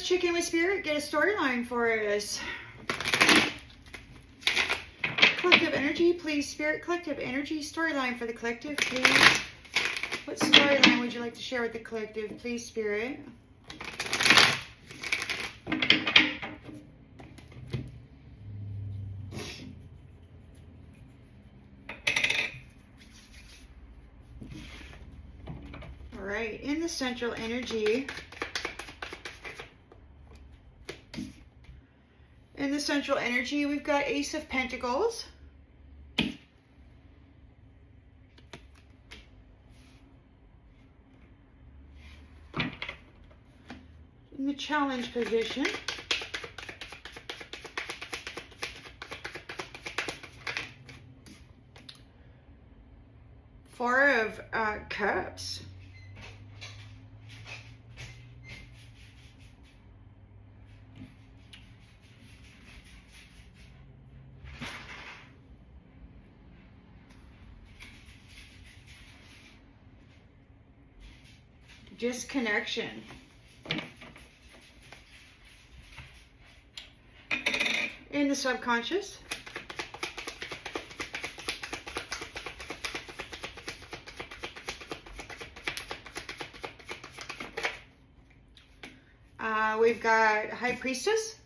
check in with Spirit. Get a storyline for us. Collective energy, please. Spirit, collective energy. Storyline for the collective, please. What storyline would you like to share with the collective, please, Spirit? All right, in the central energy. In the central energy, we've got Ace of Pentacles. In the challenge position, Four of Cups. Disconnection. In the subconscious, we've got High Priestess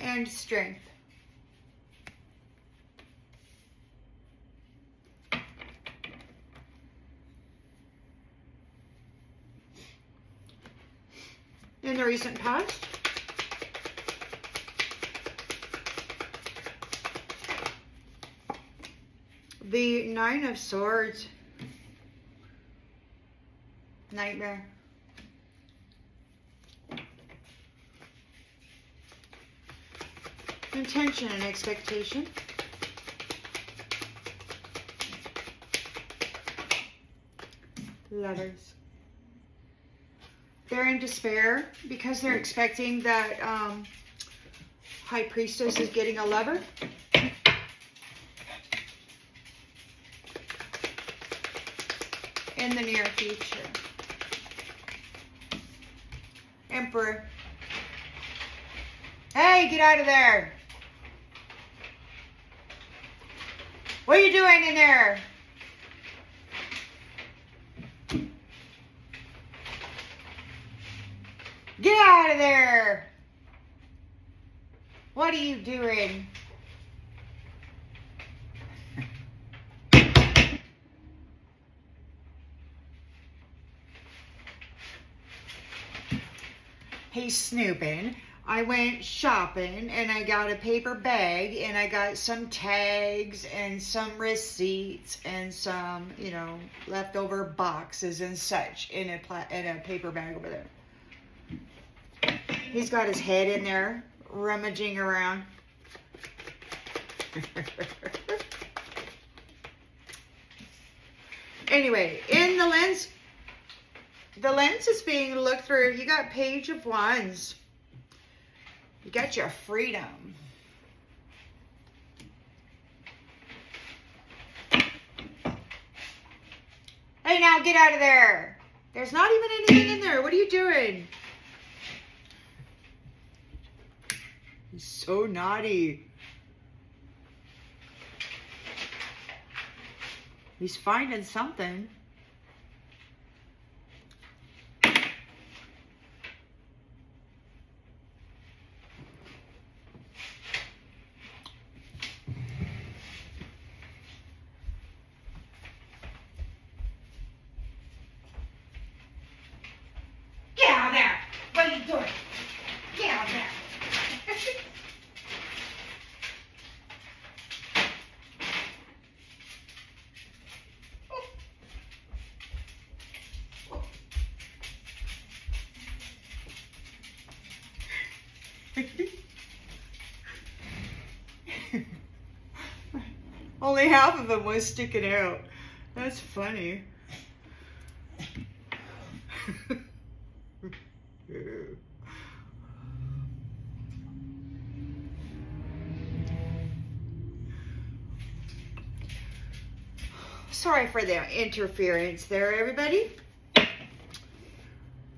and Strength. In the recent past, the Nine of Swords. Nightmare. Intention and expectation. Lovers. They're in despair because they're expecting that High Priestess is getting a lover. In the near future. Emperor. Hey, get out of there. What are you doing in there? Get out of there. What are you doing? He's snooping. I went shopping and I got a paper bag and I got some tags and some receipts and some, you know, leftover boxes and such in a paper bag over there. He's got his head in there, rummaging around. Anyway, in the lens is being looked through. You got Page of Wands. You got your freedom. Hey, now get out of there. There's not even anything in there. What are you doing? He's so naughty. He's finding something. Get out of there! What are you doing? Get out of there! Only half of them was sticking out. That's funny. Sorry for the interference there, everybody.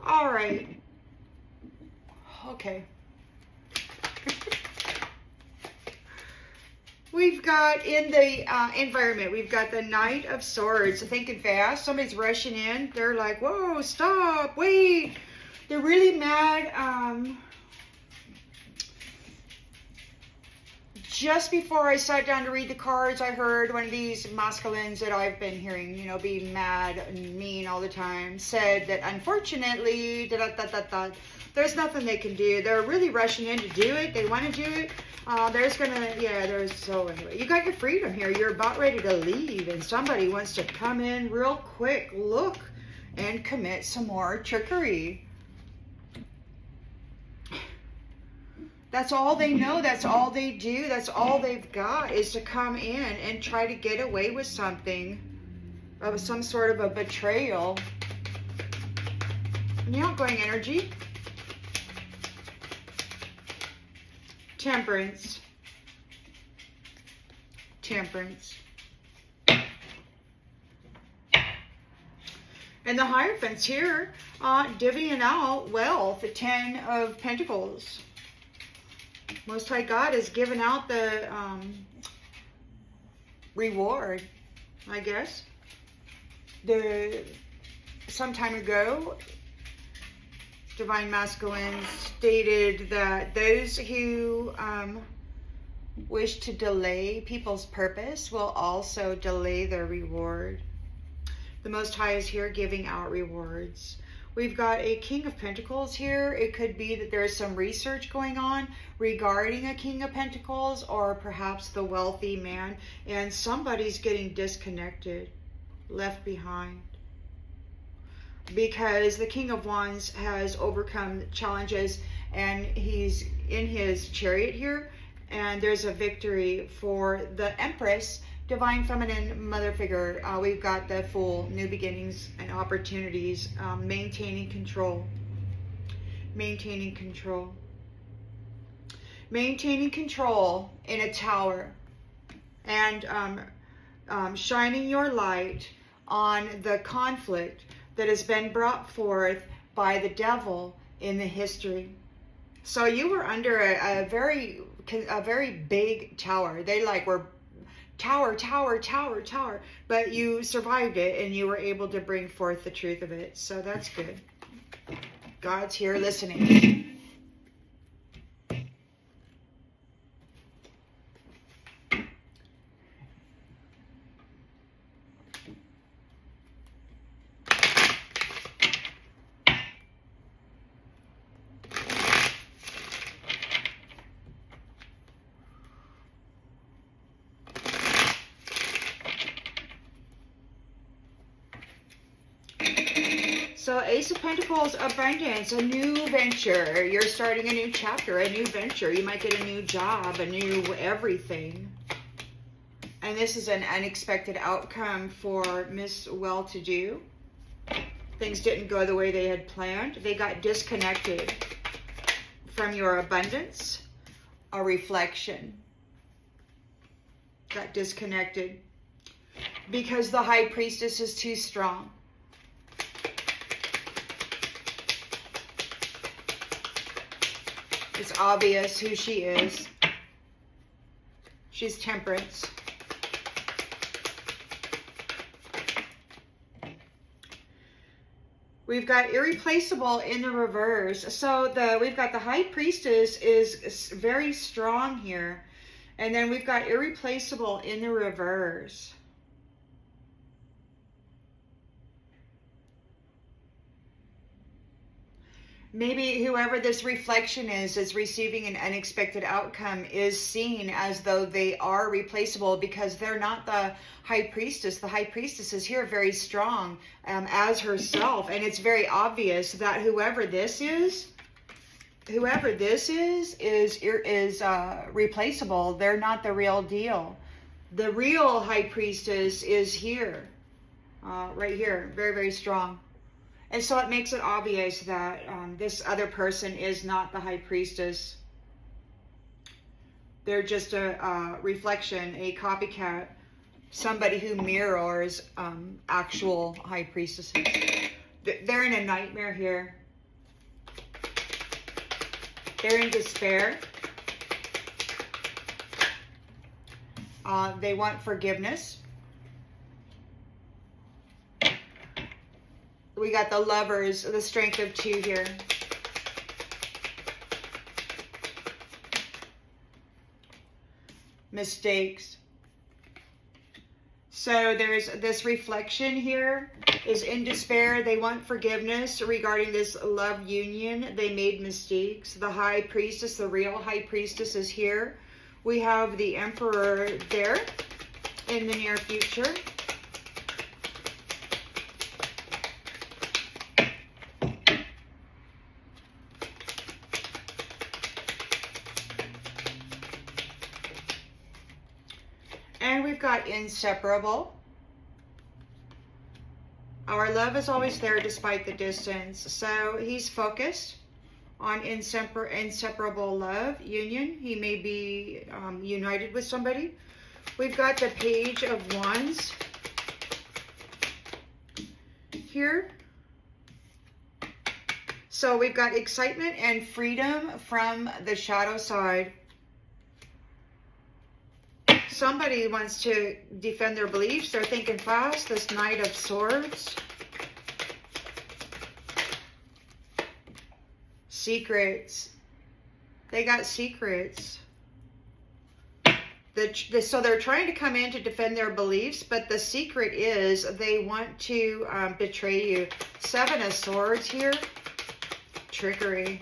All right. Okay. We've got in the environment, we've got the Knight of Swords. Thinking fast. Somebody's rushing in. They're like, whoa, stop, wait. They're really mad. Just before I sat down to read the cards, I heard one of these masculines that I've been hearing, you know, being mad and mean all the time, said that unfortunately, there's nothing they can do. They're really rushing in to do it. They want to do it. So anyway, you got your freedom here. You're about ready to leave, and somebody wants to come in real quick, look, and commit some more trickery. That's all they know. That's all they do. That's all they've got is to come in and try to get away with something, of some sort of a betrayal. And the outgoing energy. Temperance. Temperance. And the Hierophants here, divvying out wealth, the 10 of Pentacles. Most High God has given out the reward, I guess. Some time ago, Divine Masculine stated that those who wish to delay people's purpose will also delay their reward. The Most High is here giving out rewards. We've got a King of Pentacles here. It could be that there's some research going on regarding a King of Pentacles, or perhaps the wealthy man, and somebody's getting disconnected, left behind. Because the King of Wands has overcome challenges, and he's in his chariot here, and there's a victory for the Empress, Divine Feminine Mother figure. We've got the Fool, new beginnings and opportunities, maintaining control. Maintaining control. Maintaining control in a tower. And shining your light on the conflict that has been brought forth by the devil in the history. So you were under a very big tower. They were tower, but you survived it, and you were able to bring forth the truth of it. So that's good. God's here listening. So Ace of Pentacles, abundance, a new venture. You're starting a new chapter, a new venture. You might get a new job, a new everything. And this is an unexpected outcome for Miss Well-to-Do. Things didn't go the way they had planned. They got disconnected from your abundance, a reflection. Got disconnected because the High Priestess is too strong. It's obvious who she is. She's Temperance. We've got irreplaceable in the reverse. So we've got the High Priestess is very strong here. And then we've got irreplaceable in the reverse. Maybe whoever this reflection is receiving an unexpected outcome, is seen as though they are replaceable because they're not the High Priestess. The High Priestess is here very strong as herself. And it's very obvious that whoever this is replaceable. They're not the real deal. The real High Priestess is here, right here, very, very strong. And so it makes it obvious that this other person is not the High Priestess. They're just a reflection, a copycat, somebody who mirrors actual High Priestesses. They're in a nightmare here. They're in despair. They want forgiveness. We got the Lovers, the Strength of 2 here. Mistakes. So there's this reflection here is in despair. They want forgiveness regarding this love union. They made mistakes. The High Priestess, the real High Priestess, is here. We have the Emperor there in the near future. And we've got inseparable. Our love is always there despite the distance. So he's focused on inseparable love, union. He may be united with somebody. We've got the Page of Wands here. So we've got excitement and freedom from the shadow side. Somebody wants to defend their beliefs. They're thinking fast. This Knight of Swords. Secrets. They got secrets. So they're trying to come in to defend their beliefs, but the secret is they want to betray you. 7 of Swords here. Trickery.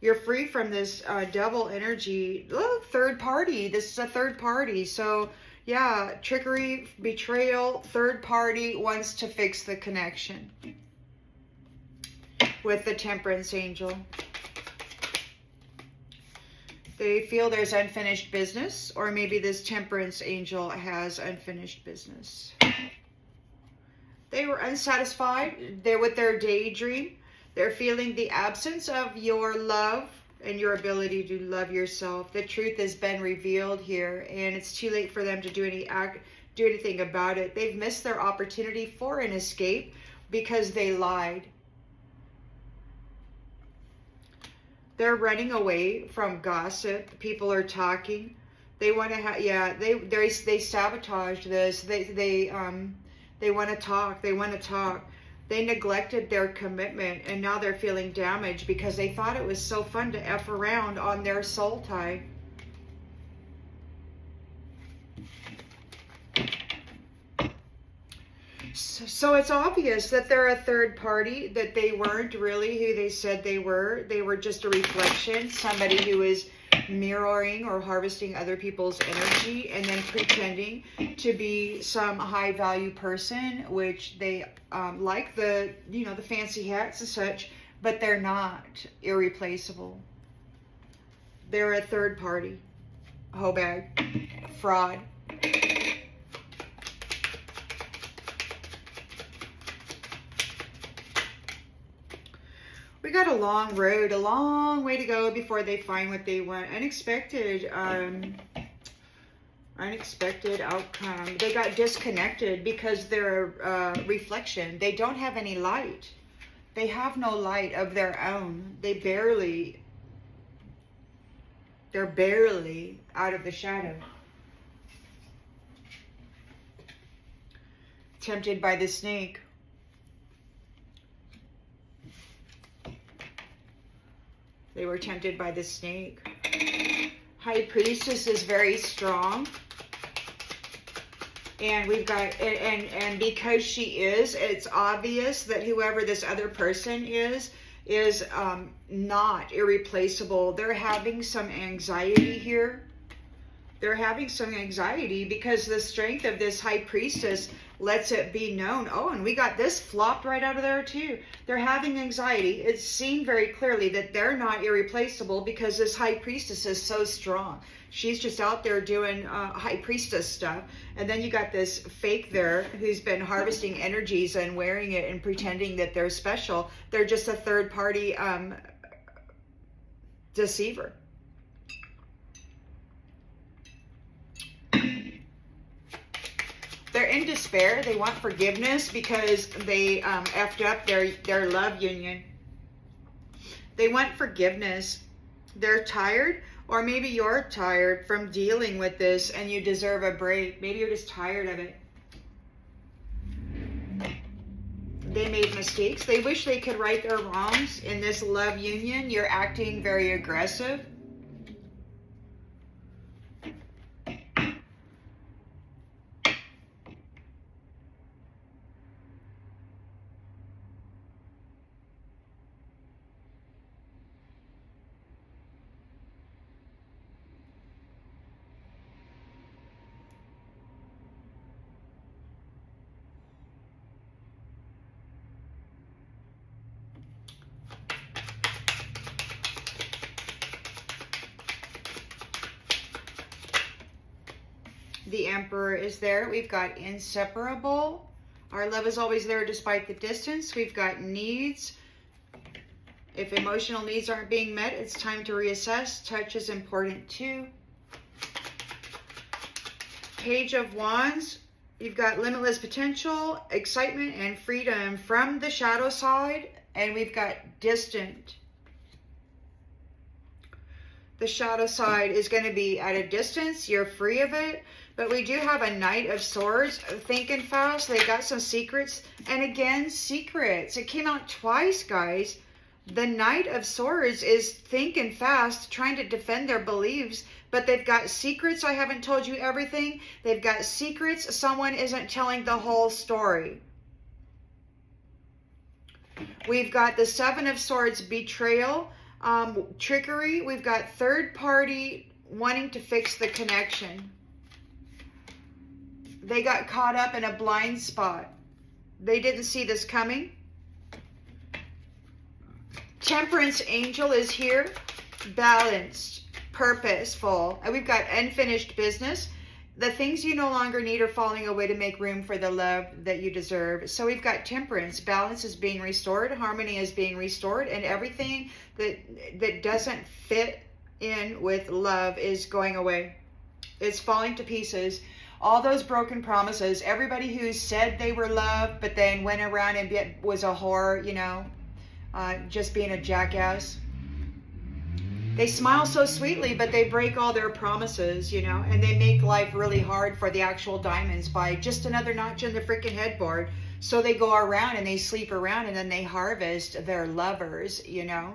You're free from this devil energy. Oh, third party. This is a third party. So, yeah, trickery, betrayal, third party wants to fix the connection with the Temperance Angel. They feel there's unfinished business, or maybe this Temperance Angel has unfinished business. They were unsatisfied. They're with their daydream. They're feeling the absence of your love and your ability to love yourself. The truth has been revealed here, and it's too late for them to do anything about it. They've missed their opportunity for an escape because they lied. They're running away from gossip. People are talking. They want to have, yeah, they sabotaged this. They want to talk. They want to talk. They neglected their commitment, and now they're feeling damaged because they thought it was so fun to F around on their soul tie. So it's obvious that they're a third party, that they weren't really who they said they were. They were just a reflection, somebody who is mirroring or harvesting other people's energy and then pretending to be some high value person, which they like the fancy hats and such, but they're not irreplaceable. They're a third party, hoe bag, fraud. We got a long road, a long way to go before they find what they want. Unexpected outcome. They got disconnected because they're a reflection. They don't have any light. They have no light of their own. They're barely out of the shadow. Tempted by the snake. They were tempted by the snake. High Priestess is very strong. And we've got, and because she is, it's obvious that whoever this other person is not irreplaceable. They're having some anxiety here. They're having some anxiety because the strength of this High Priestess lets it be known. Oh, and we got this flopped right out of there too. They're having anxiety. It's seen very clearly that they're not irreplaceable because this High Priestess is so strong. She's just out there doing High Priestess stuff. And then you got this fake there who's been harvesting energies and wearing it and pretending that they're special. They're just a third party deceiver. They're in despair. They want forgiveness because they effed up their love union. They want forgiveness. They're tired, or maybe you're tired from dealing with this and you deserve a break. Maybe you're just tired of it. They made mistakes. They wish they could right their wrongs. In this love union, you're acting very aggressive. The Emperor is there. We've got inseparable. Our love is always there despite the distance. We've got needs. If emotional needs aren't being met, it's time to reassess. Touch is important too. Page of Wands. You've got limitless potential, excitement, and freedom from the shadow side. And we've got distant. The shadow side is going to be at a distance. You're free of it. But we do have a Knight of Swords thinking fast. They got some secrets. And again, secrets. It came out twice, guys. The Knight of Swords is thinking fast, trying to defend their beliefs. But they've got secrets. I haven't told you everything. They've got secrets. Someone isn't telling the whole story. We've got the Seven of Swords, betrayal, trickery. We've got third party wanting to fix the connection. They got caught up in a blind spot. They didn't see this coming. Temperance angel is here. Balanced, purposeful. And we've got unfinished business. The things you no longer need are falling away to make room for the love that you deserve. So we've got temperance. Balance is being restored. Harmony is being restored. And everything that doesn't fit in with love is going away. It's falling to pieces. All those broken promises, everybody who said they were loved, but then went around and was a whore, you know, just being a jackass. They smile so sweetly, but they break all their promises, you know, and they make life really hard for the actual diamonds by just another notch in the freaking headboard. So they go around and they sleep around and then they harvest their lovers, you know.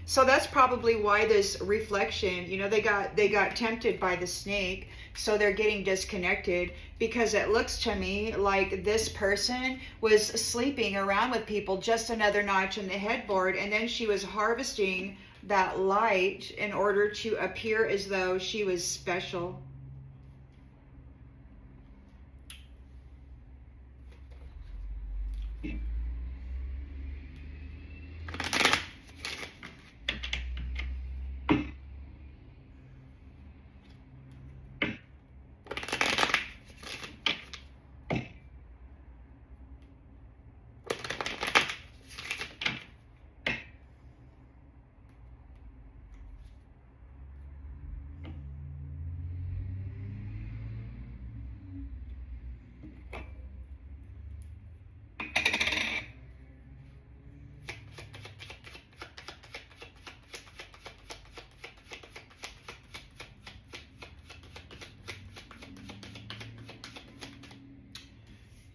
So that's probably why this reflection, you know, they got tempted by the snake, so they're getting disconnected, because it looks to me like this person was sleeping around with people, just another notch in the headboard, and then she was harvesting that light in order to appear as though she was special.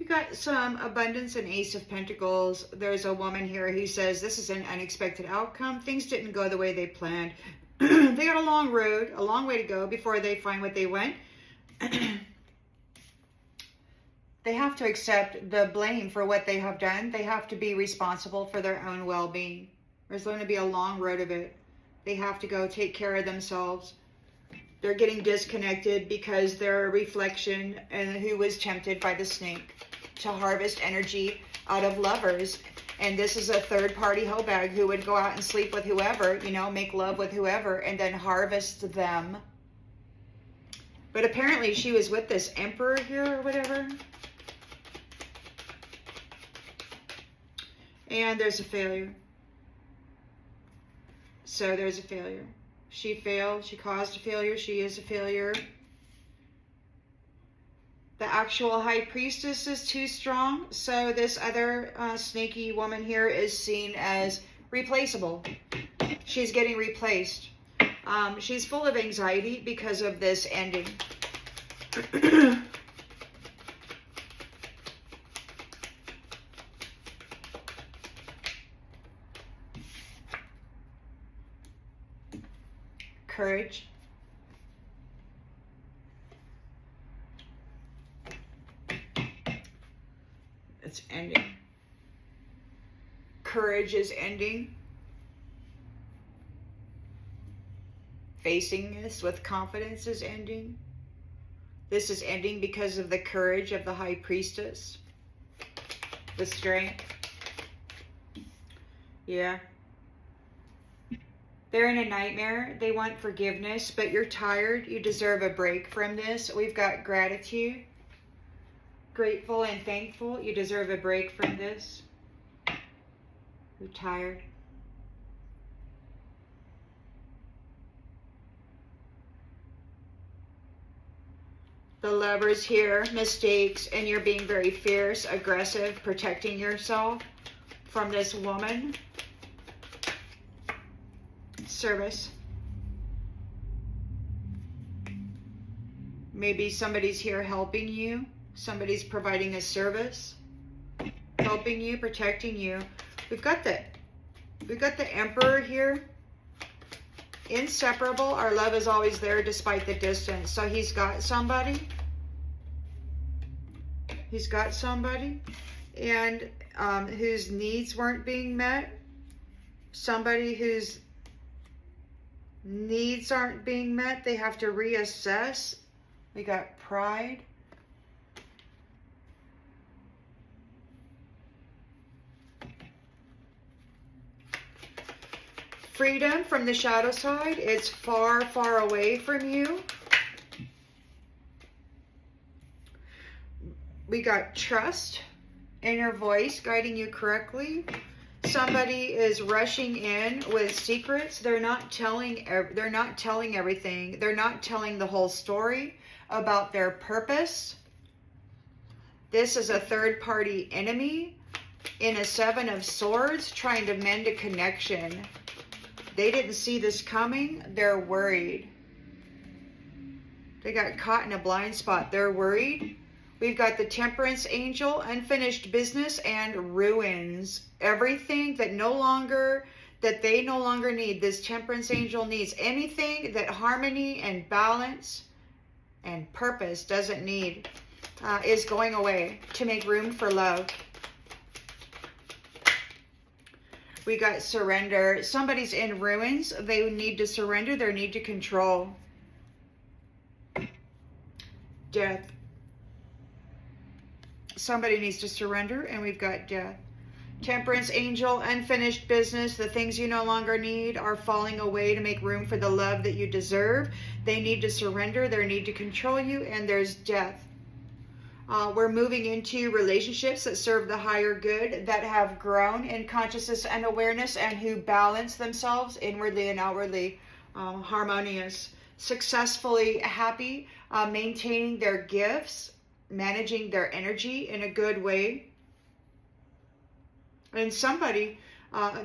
Got some abundance and Ace of Pentacles. There's a woman here who says this is an unexpected outcome. Things didn't go the way they planned. They got a long road, a long way to go before they find what they want. They have to accept the blame for what they have done. They have to be responsible for their own well-being. There's going to be a long road of it. They have to go take care of themselves. They're getting disconnected because they're a reflection and who was tempted by the snake to harvest energy out of lovers. And this is a third-party hoe bag who would go out and sleep with whoever, you know, make love with whoever, and then harvest them. But apparently she was with this emperor here or whatever. And there's a failure. So there's a failure. She failed. She caused a failure. She is a failure. The actual High Priestess is too strong. So this other sneaky woman here is seen as replaceable. She's getting replaced. She's full of anxiety because of this ending. Courage. It's ending. Courage is ending. Facing this with confidence is ending. This is ending because of the courage of the High Priestess. The strength. Yeah. They're in a nightmare. They want forgiveness, but you're tired. You deserve a break from this. We've got gratitude. Grateful and thankful. You deserve a break from this. You're tired. The Lovers here, mistakes, and you're being very fierce, aggressive, protecting yourself from this woman. Service. Maybe somebody's here helping you. Somebody's providing a service, helping you, protecting you. We've got the Emperor here. Inseparable. Our love is always there despite the distance. So he's got somebody. He's got somebody, and whose needs weren't being met. Somebody whose needs aren't being met. They have to reassess. We got pride. Freedom from the shadow side. It's far, far away from you. We got trust, inner voice guiding you correctly. Somebody is rushing in with secrets. They're not telling everything. They're not telling the whole story about their purpose. This is a third-party enemy in a Seven of Swords trying to mend a connection. They didn't see this coming. They're worried. They got caught in a blind spot. They're worried. We've got the Temperance Angel, unfinished business, and ruins. Everything that they no longer need. This Temperance Angel needs anything that harmony and balance and purpose doesn't need is going away to make room for love. We got surrender. Somebody's in ruins. They need to surrender. They need to control. Death. Somebody needs to surrender, and we've got death. Temperance Angel, unfinished business. The things you no longer need are falling away to make room for the love that you deserve. They need to surrender. They need to control you, and there's death. We're moving into relationships that serve the higher good, that have grown in consciousness and awareness, and who balance themselves inwardly and outwardly, harmonious, successfully happy, maintaining their gifts, managing their energy in a good way. And somebody,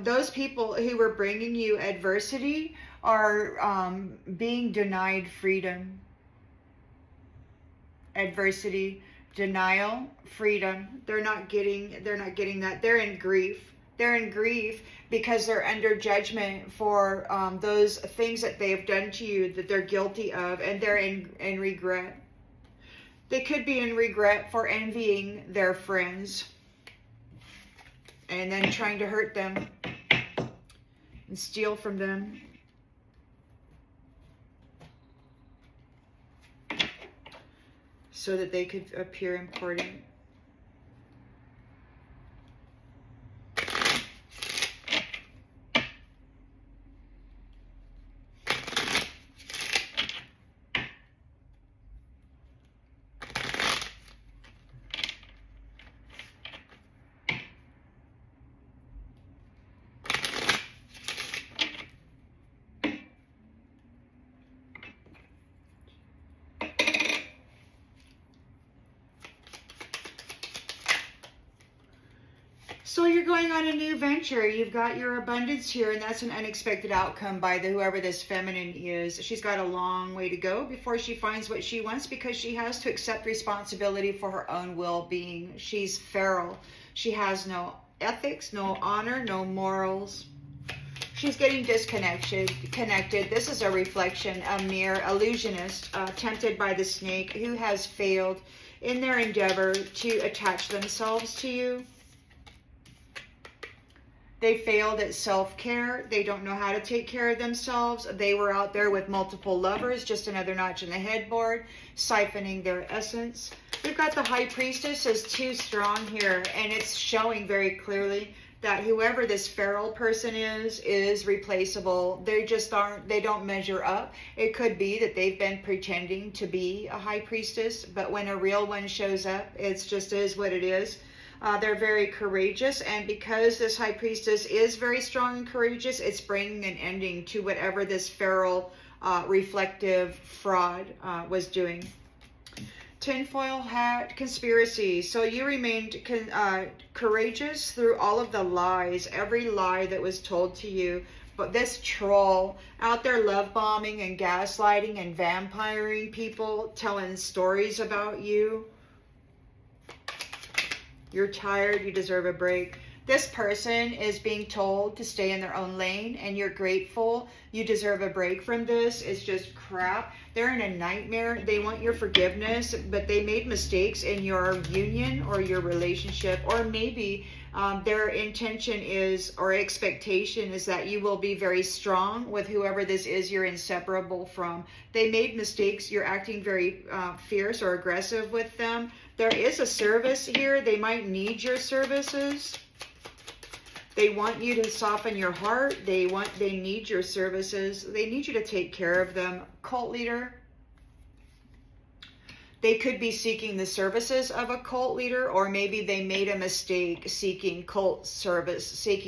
those people who were bringing you adversity are being denied freedom. Adversity, denial, freedom. They're not getting that. They're in grief. They're in grief because they're under judgment for those things that they've done to you that they're guilty of, and they're in regret. They could be in regret for envying their friends and then trying to hurt them and steal from them. So that they could appear important. So you're going on a new venture. You've got your abundance here, and that's an unexpected outcome by whoever this feminine is. She's got a long way to go before she finds what she wants, because she has to accept responsibility for her own well-being. She's feral. She has no ethics, no honor, no morals. She's getting connected. This is a reflection, a mere illusionist, tempted by the snake, who has failed in their endeavor to attach themselves to you. They failed at self-care. They don't know how to take care of themselves. They were out there with multiple lovers, just another notch in the headboard, siphoning their essence. We've got the High Priestess as too strong here, and it's showing very clearly that whoever this feral person is replaceable. They just aren't, they don't measure up. It could be that they've been pretending to be a High Priestess, but when a real one shows up, it's just is what it is. They're very courageous, and because this High Priestess is very strong and courageous, it's bringing an ending to whatever this feral, reflective fraud was doing. Tinfoil hat, conspiracy. So you remained courageous through all of the lies, every lie that was told to you. But this troll out there love bombing and gaslighting and vampiring people, telling stories about you. You're tired, you deserve a break. This person is being told to stay in their own lane, and you're grateful. You deserve a break from this. It's just crap. They're in a nightmare. They want your forgiveness, but they made mistakes in your union or your relationship, or maybe their intention is, or expectation is, that you will be very strong with whoever this is you're inseparable from. They made mistakes. You're acting very fierce or aggressive with them. There is a service here. They might need your services. They want you to soften your heart. They need your services. They need you to take care of them. Cult leader. They could be seeking the services of a cult leader, or maybe they made a mistake seeking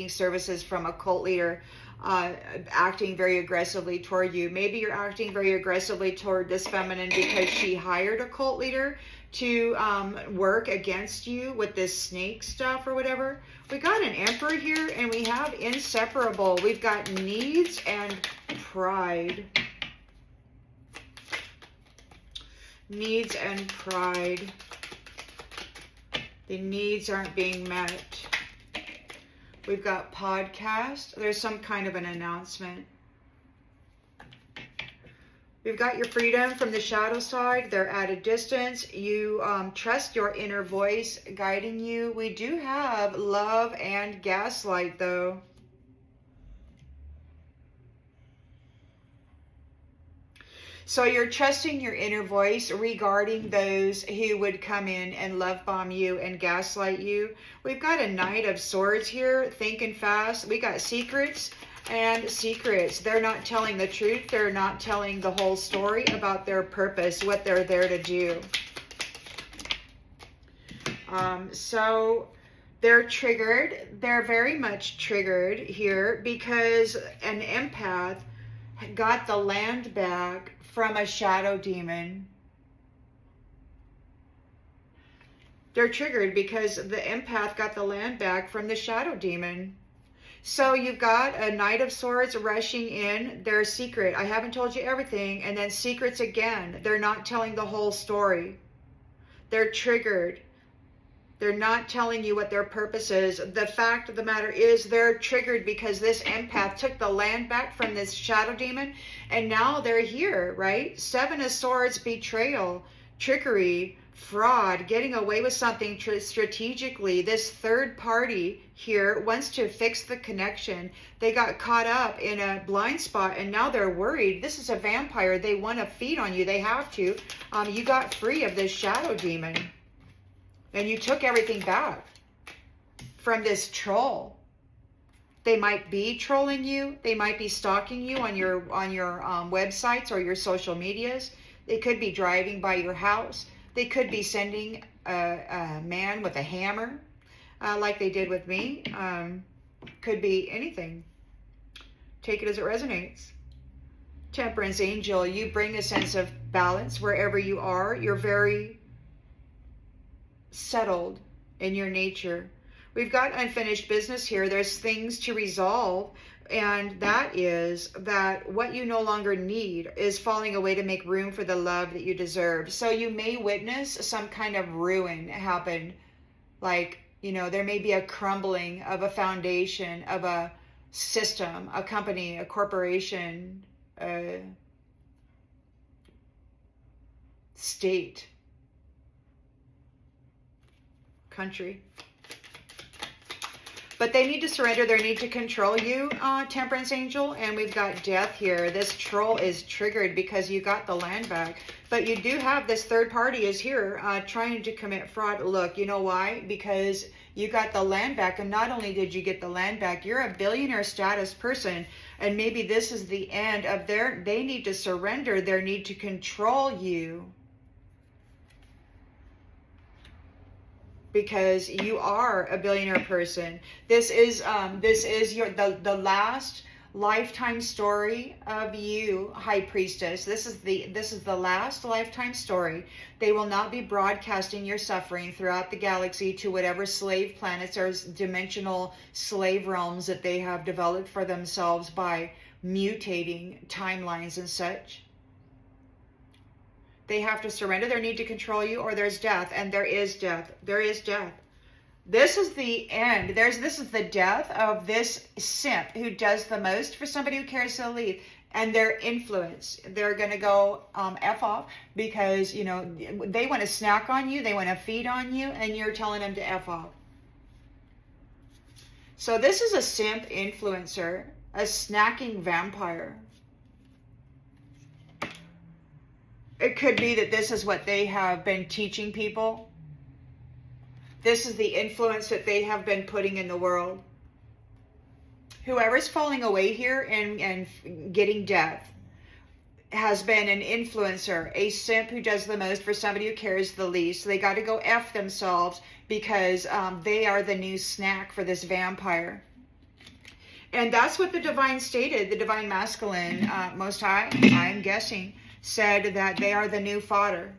services from a cult leader, acting very aggressively toward you. Maybe you're acting very aggressively toward this feminine because she hired a cult leader to work against you with this snake stuff or whatever. We got an emperor here, and we have inseparable. We've got needs and pride. Needs and pride. The needs aren't being met. We've got podcast. There's some kind of an announcement. We've got your freedom from the shadow side. They're at a distance. You trust your inner voice guiding you. We do have love and gaslight, though. So you're trusting your inner voice regarding those who would come in and love bomb you and gaslight you. We've got a Knight of Swords here, thinking fast. We got secrets and secrets. They're not telling the truth. They're not telling the whole story about their purpose, what they're there to do. So they're triggered. They're very much triggered here because an empath got the land back from a shadow demon. They're triggered because the empath got the land back from the shadow demon. So you've got a Knight of Swords rushing in. Their secret. I haven't told you everything. And then secrets again. They're not telling the whole story. They're triggered. They're not telling you what their purpose is. The fact of the matter is they're triggered because this empath took the land back from this shadow demon, and now they're here, right? Seven of Swords, betrayal, trickery, fraud, getting away with something strategically. This third party here wants to fix the connection. They got caught up in a blind spot, and now they're worried. This is a vampire. They want to feed on you. They have to. You got free of this shadow demon. And you took everything back from this troll. They might be trolling you. They might be stalking you on your websites or your social medias. They could be driving by your house. They could be sending a man with a hammer, like they did with me. Could be anything. Take it as it resonates. Temperance angel, you bring a sense of balance wherever you are. You're very settled in your nature. We've got unfinished business here. There's things to resolve. And that is that what you no longer need is falling away to make room for the love that you deserve. So you may witness some kind of ruin happen. Like, you know, there may be a crumbling of a foundation, of a system, a company, a corporation, a state, country. But they need to surrender their need to control you, Temperance Angel. And we've got death here. This troll is triggered because you got the land back. But you do have this third party is here trying to commit fraud. Look, you know why? Because you got the land back. And not only did you get the land back, you're a billionaire status person. And maybe this is the end of they need to surrender their need to control you. Because you are a billionaire person. This is the last lifetime story of you, High Priestess. This is the last lifetime story. They will not be broadcasting your suffering throughout the galaxy to whatever slave planets or dimensional slave realms that they have developed for themselves by mutating timelines and such. They have to surrender their need to control you, or there's death. And there is death. There is death. This is the end. This is the death of this simp who does the most for somebody who cares to leave. And their influence. They're going to go F off because, you know, they want to snack on you. They want to feed on you. And you're telling them to F off. So this is a simp influencer. A snacking vampire. It could be that this is what they have been teaching people. This is the influence that they have been putting in the world. Whoever's falling away here and getting death has been an influencer, a simp who does the most for somebody who cares the least. They got to go F themselves because they are the new snack for this vampire. And that's what the divine stated, the divine masculine, Most High, I'm guessing, said that they are the new fodder.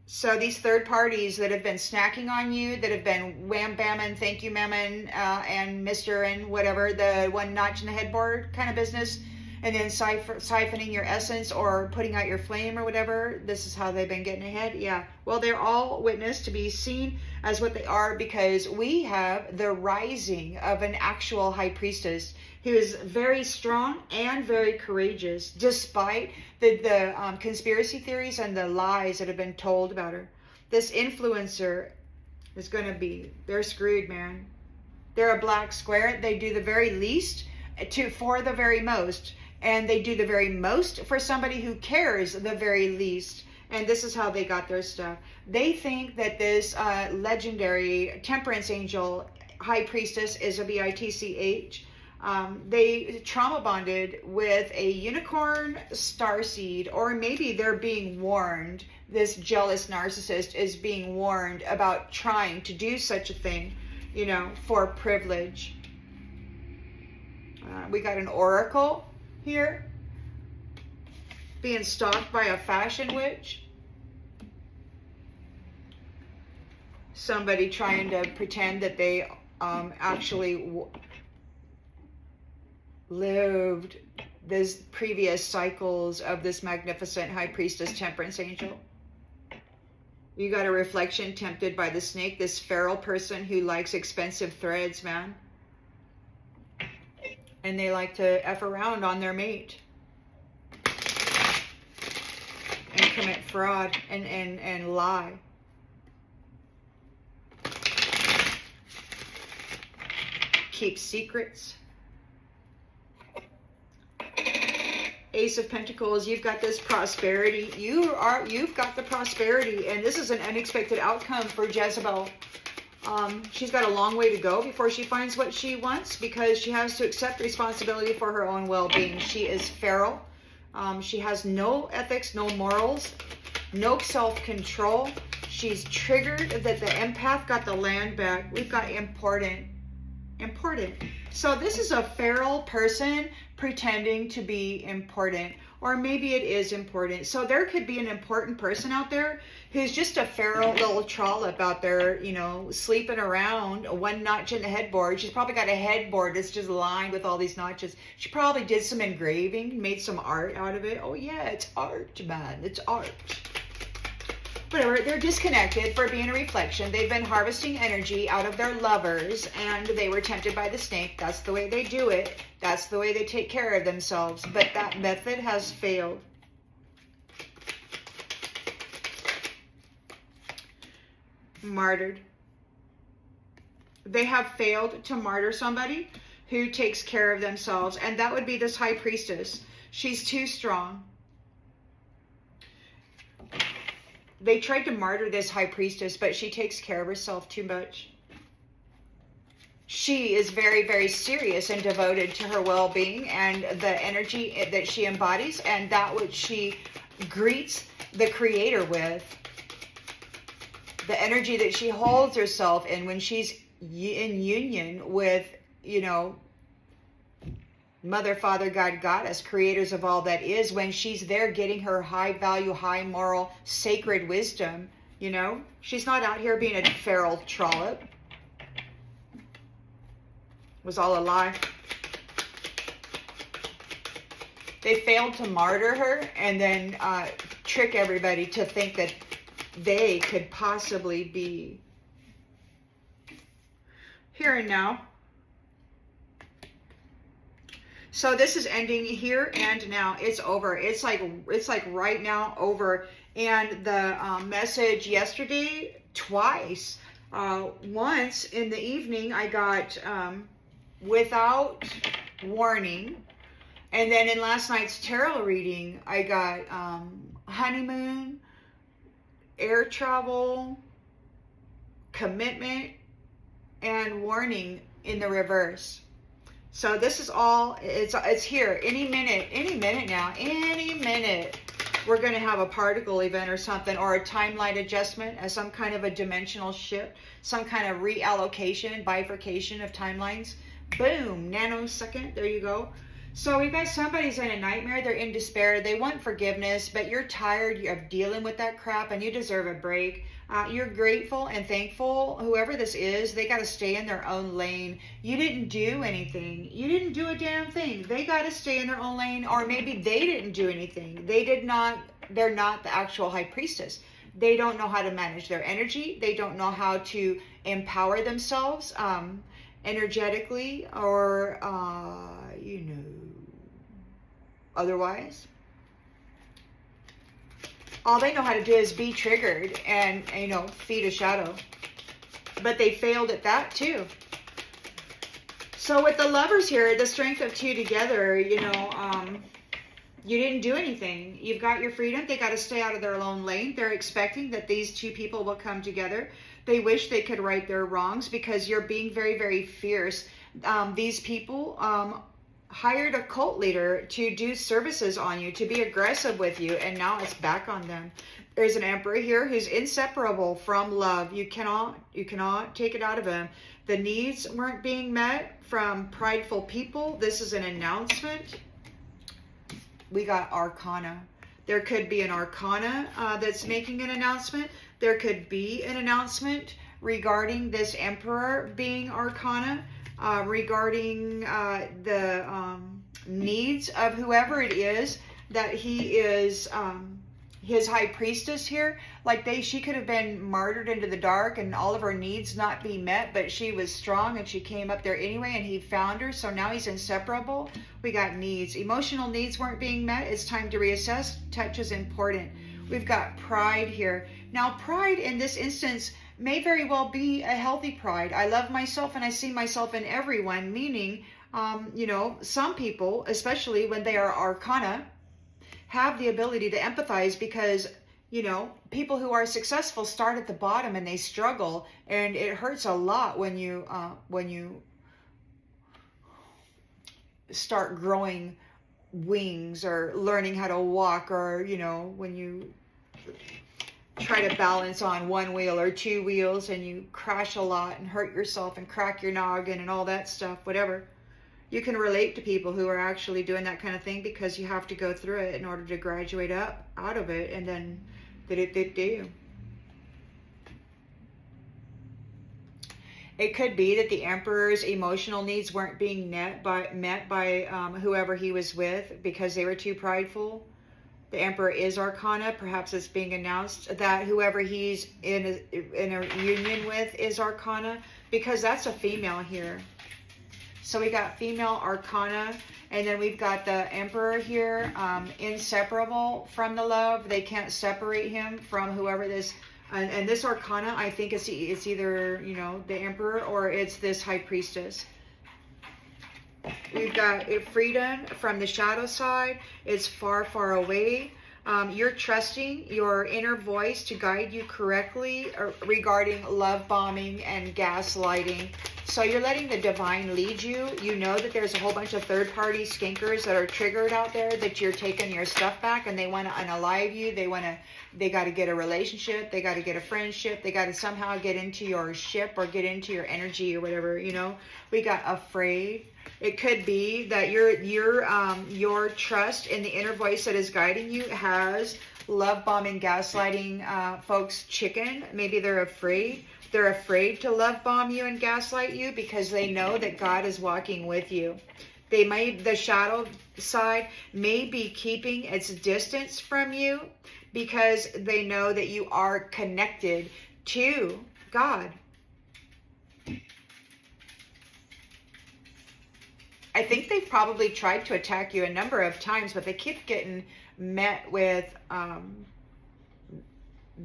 So these third parties that have been snacking on you, that have been wham bamming, thank you mammon, and Mr. and whatever, the one notch in the headboard kind of business, and then siphoning your essence or putting out your flame or whatever, this is how they've been getting ahead. Yeah, well, they're all witnessed to be seen as what they are, because we have the rising of an actual high priestess who is very strong and very courageous, despite the conspiracy theories and the lies that have been told about her. This influencer is going to be, they're screwed, man. They're a black square. They do the very least for the very most. And they do the very most for somebody who cares the very least. And this is how they got their stuff. They think that this legendary Temperance Angel High Priestess is a bitch. They trauma bonded with a unicorn starseed, or maybe they're being warned. This jealous narcissist is being warned about trying to do such a thing, you know, for privilege. We got an oracle here being stalked by a fashion witch. Somebody trying to pretend that they actually lived this previous cycles of this magnificent High Priestess Temperance Angel. You got a reflection tempted by the snake, this feral person who likes expensive threads, man. And they like to F around on their mate. And commit fraud and lie. Keep secrets. Ace of Pentacles, you've got this prosperity. You've got the prosperity, and this is an unexpected outcome for Jezebel. She's got a long way to go before she finds what she wants, because she has to accept responsibility for her own well-being. She is feral. She has no ethics, no morals, no self-control. She's triggered that the empath got the land back. We've got important. So this is a feral person pretending to be important. or maybe it is important. So there could be an important person out there who's just a feral little trollop out there, you know, sleeping around, one notch in the headboard. She's probably got a headboard that's just lined with all these notches. She probably did some engraving, made some art out of it. Oh yeah, it's art, man, it's art. Whatever, they're disconnected for being a reflection. They've been harvesting energy out of their lovers, and they were tempted by the snake. That's the way they do it. That's the way they take care of themselves. But that method has failed. Martyred. They have failed to martyr somebody who takes care of themselves, and that would be this High Priestess. She's too strong. They tried to martyr this High Priestess, but she takes care of herself too much. She is very, very serious and devoted to her well-being and the energy that she embodies, and that which she greets the Creator with. The energy that she holds herself in when she's in union with, you know, Mother, Father, God, Goddess, creators of all that is, when she's there getting her high value, high moral, sacred wisdom, you know? She's not out here being a feral trollop. It was all a lie. They failed to martyr her and then trick everybody to think that they could possibly be here and now. So this is ending here and now. It's over. It's like right now over. And the message yesterday, twice. Once in the evening, I got without warning. And then in last night's tarot reading, I got honeymoon, air travel, commitment, and warning in the reverse. So this is all, it's here. Any minute now, any minute, we're going to have a particle event or something, or a timeline adjustment, as some kind of a dimensional shift, some kind of reallocation, bifurcation of timelines. Boom, nanosecond, there you go. So we've got somebody's in a nightmare, they're in despair, they want forgiveness, but you're tired of dealing with that crap and you deserve a break. You're grateful and thankful. Whoever this is, they got to stay in their own lane. You didn't do anything. You didn't do a damn thing. They got to stay in their own lane, or maybe they didn't do anything. They're not the actual High Priestess. They don't know how to manage their energy. They don't know how to empower themselves energetically or, you know, otherwise. All they know how to do is be triggered and, you know, feed a shadow. But they failed at that too. So with the lovers here, the strength of two together, you know, you didn't do anything. You've got your freedom. They got to stay out of their own lane. They're expecting that these two people will come together. They wish they could right their wrongs because you're being very, very fierce. These people hired a cult leader to do services on you, to be aggressive with you, and now it's back on them. There's an emperor here who's inseparable from love. You cannot take it out of him. The needs weren't being met from prideful people. This is an announcement. We got Arcana. There could be an Arcana that's making an announcement. There could be an announcement regarding this emperor being Arcana. Regarding the needs of whoever it is that he is his High Priestess here. Like she could have been martyred into the dark and all of her needs not be met, but she was strong and she came up there anyway and he found her. So now he's inseparable. We got needs. Emotional needs weren't being met. It's time to reassess. Touch is important. We've got pride here. Now pride in this instance may very well be a healthy pride. I love myself and I see myself in everyone, meaning, you know, some people, especially when they are Arcana, have the ability to empathize because, you know, people who are successful start at the bottom and they struggle, and it hurts a lot when you start growing wings or learning how to walk, or, you know, when you try to balance on one wheel or two wheels and you crash a lot and hurt yourself and crack your noggin and all that stuff, whatever. You can relate to people who are actually doing that kind of thing because you have to go through it in order to graduate up out of it, and then do. It could be that the Emperor's emotional needs weren't being met by whoever he was with because they were too prideful. The Emperor is Arcana. Perhaps it's being announced that whoever he's in a union with is Arcana, because that's a female here. So we got female Arcana, and then we've got the Emperor here, inseparable from the love. They can't separate him from whoever this. And this Arcana, I think it's either, you know, the Emperor or it's this High Priestess. We've got freedom from the shadow side. It's far, far away. You're trusting your inner voice to guide you correctly regarding love bombing and gaslighting. So you're letting the divine lead you. You know that there's a whole bunch of third-party stinkers that are triggered out there, that you're taking your stuff back and they want to unalive you. They got to get a relationship. They got to get a friendship. They got to somehow get into your ship or get into your energy or whatever, you know. We got afraid. It could be that your trust in the inner voice that is guiding you has love bombing, gaslighting folks chicken. Maybe they're afraid. They're afraid to love bomb you and gaslight you because they know that God is walking with you. The shadow side may be keeping its distance from you because they know that you are connected to God. I think they've probably tried to attack you a number of times, but they keep getting met with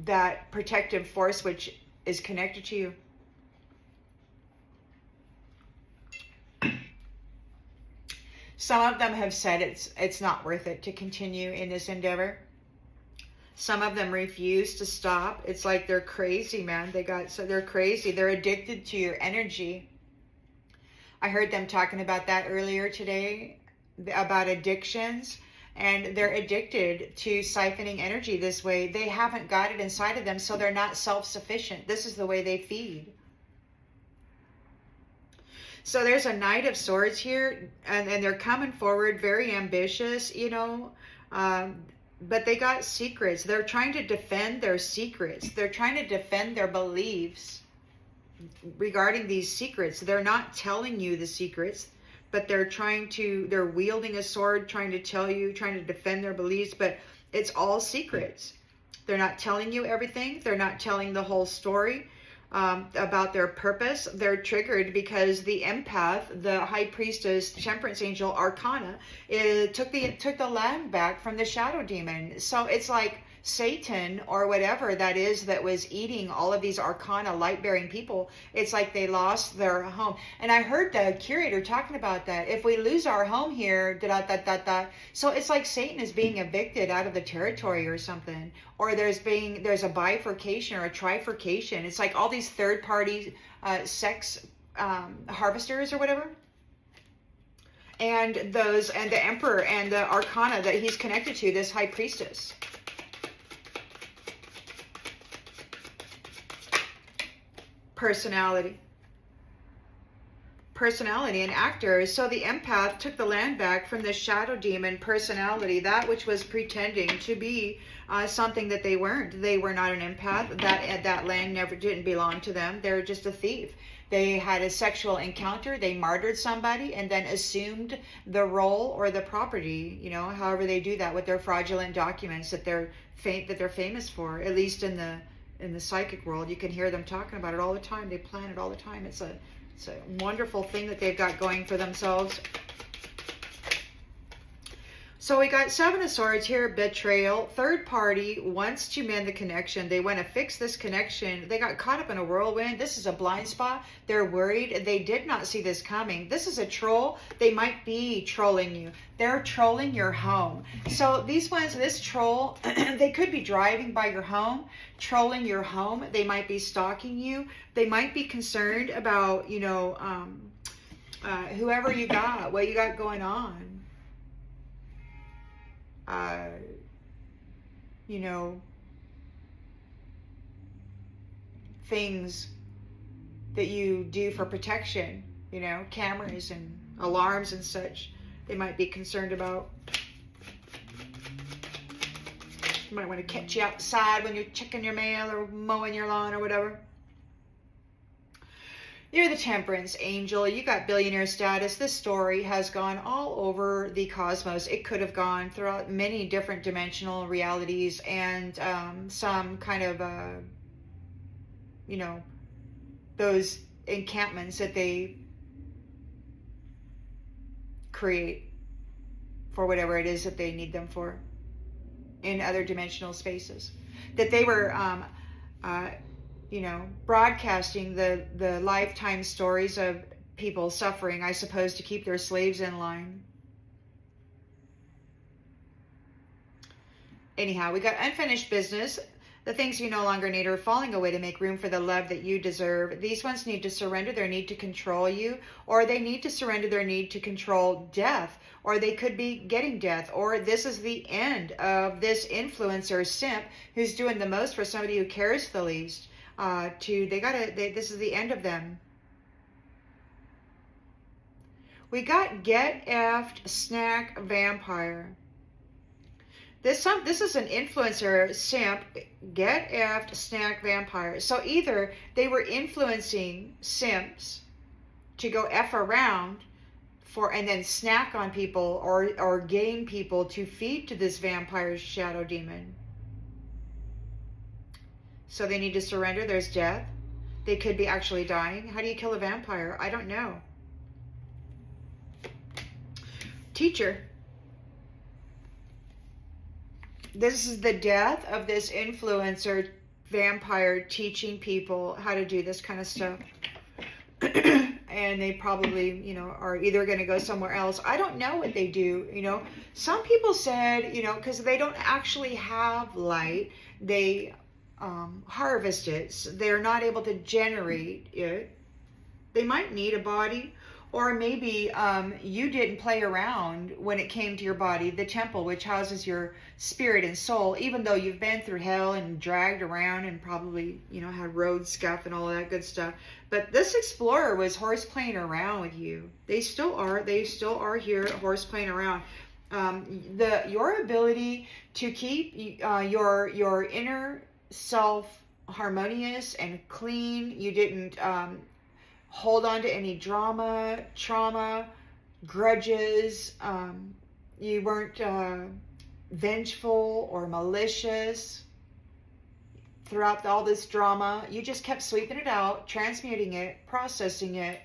that protective force which is connected to you. Some of them have said it's not worth it to continue in this endeavor. Some of them refuse to stop. It's like they're crazy, man. They're crazy. They're addicted to your energy. I heard them talking about that earlier today, about addictions, and they're addicted to siphoning energy this way. They haven't got it inside of them, so they're not self-sufficient. This is the way they feed. So there's a Knight of Swords here, and they're coming forward very ambitious, you know, but they got secrets. They're trying to defend their secrets. They're trying to defend their beliefs regarding these secrets. They're not telling you the secrets, but they're wielding a sword, trying to tell you, trying to defend their beliefs, but it's all secrets. They're not telling you everything. They're not telling the whole story about their purpose. They're triggered because the empath, the High Priestess, Temperance Angel, Arcana, took the land back from the shadow demon. So it's like Satan or whatever that is that was eating all of these Arcana light-bearing people. It's like they lost their home. And I heard the curator talking about that. If we lose our home here, so it's like Satan is being evicted out of the territory or something. Or there's a bifurcation or a trifurcation. It's like all these third-party sex harvesters or whatever. And the Emperor and the Arcana that he's connected to, this High Priestess. Personality and actor. So the empath took the land back from the shadow demon personality, that which was pretending to be something that they weren't. They were not an empath. That land didn't belong to them. They're just a thief. They had a sexual encounter, they martyred somebody, and then assumed the role or the property, you know, however they do that with their fraudulent documents that they're famous for, at least in the psychic world. You can hear them talking about it all the time. They plan it all the time. It's a wonderful thing that they've got going for themselves. So we got Seven of Swords here, betrayal. Third party wants to mend the connection. They want to fix this connection. They got caught up in a whirlwind. This is a blind spot. They're worried. They did not see this coming. This is a troll. They might be trolling you. They're trolling your home. So this troll, they could be driving by your home, trolling your home. They might be stalking you. They might be concerned about, you know, whoever you got, what you got going on. You know, things that you do for protection. You know, cameras and alarms and such. They might be concerned about. You might want to catch you outside when you're checking your mail or mowing your lawn or whatever. You're the temperance angel. You got billionaire status. This story has gone all over the cosmos. It could have gone throughout many different dimensional realities and some kind of, you know, those encampments that they create for whatever it is that they need them for in other dimensional spaces. That they were, you know, broadcasting the lifetime stories of people suffering, I suppose, to keep their slaves in line. Anyhow, we got unfinished business. The things you no longer need are falling away to make room for the love that you deserve. These ones need to surrender their need to control you, or they need to surrender their need to control death, or they could be getting death, or this is the end of this influencer simp who's doing the most for somebody who cares the least. This is the end of them. We got get effed snack vampire. This is an influencer simp, get effed snack vampire. So either they were influencing simps to go F around and then snack on people or gain people to feed to this vampire shadow demon. So they need to surrender. There's death. They could be actually dying. How do you kill a vampire? I don't know. Teacher. This is the death of this influencer vampire teaching people how to do this kind of stuff. And they probably, you know, are either going to go somewhere else. I don't know what they do, you know. Some people said, you know, because they don't actually have light, they harvest it. So they're not able to generate it. They might need a body. Or maybe you didn't play around when it came to your body, the temple, which houses your spirit and soul, even though you've been through hell and dragged around and probably, you know, had road scuff and all of that good stuff. But this explorer was horse playing around with you. They still are here horse playing around. Your ability to keep your inner self harmonious and clean. You didn't hold on to any drama, trauma, grudges. You weren't vengeful or malicious throughout all this drama. You just kept sweeping it out, transmuting it, processing it.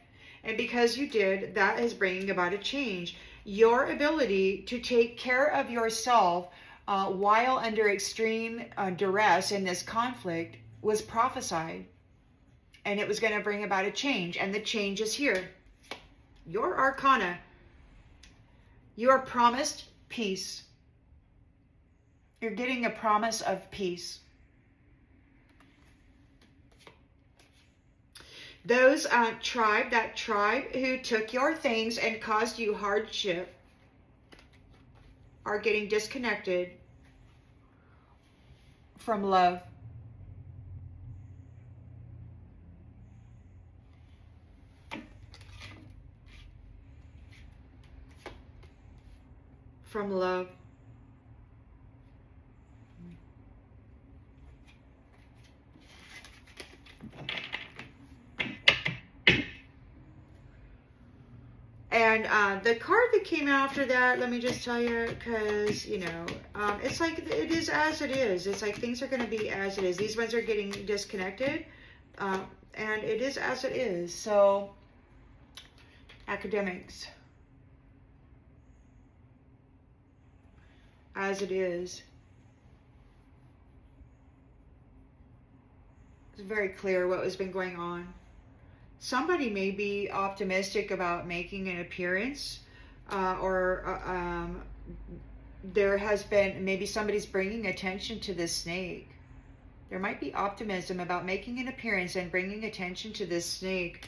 And because you did, that is bringing about a change. Your ability to take care of yourself while under extreme duress in this conflict was prophesied. And it was going to bring about a change. And the change is here. Your Arcana. You are promised peace. You're getting a promise of peace. Those that tribe who took your things and caused you hardship are getting disconnected from love. From love. And the card that came after that, let me just tell you, because, you know, it's like it is as it is. It's like things are going to be as it is. These ones are getting disconnected, and it is as it is. So, academics. As it is. It's very clear what has been going on. Somebody may be optimistic about making an appearance, or there has been, maybe somebody's bringing attention to this snake. There might be optimism about making an appearance and bringing attention to this snake.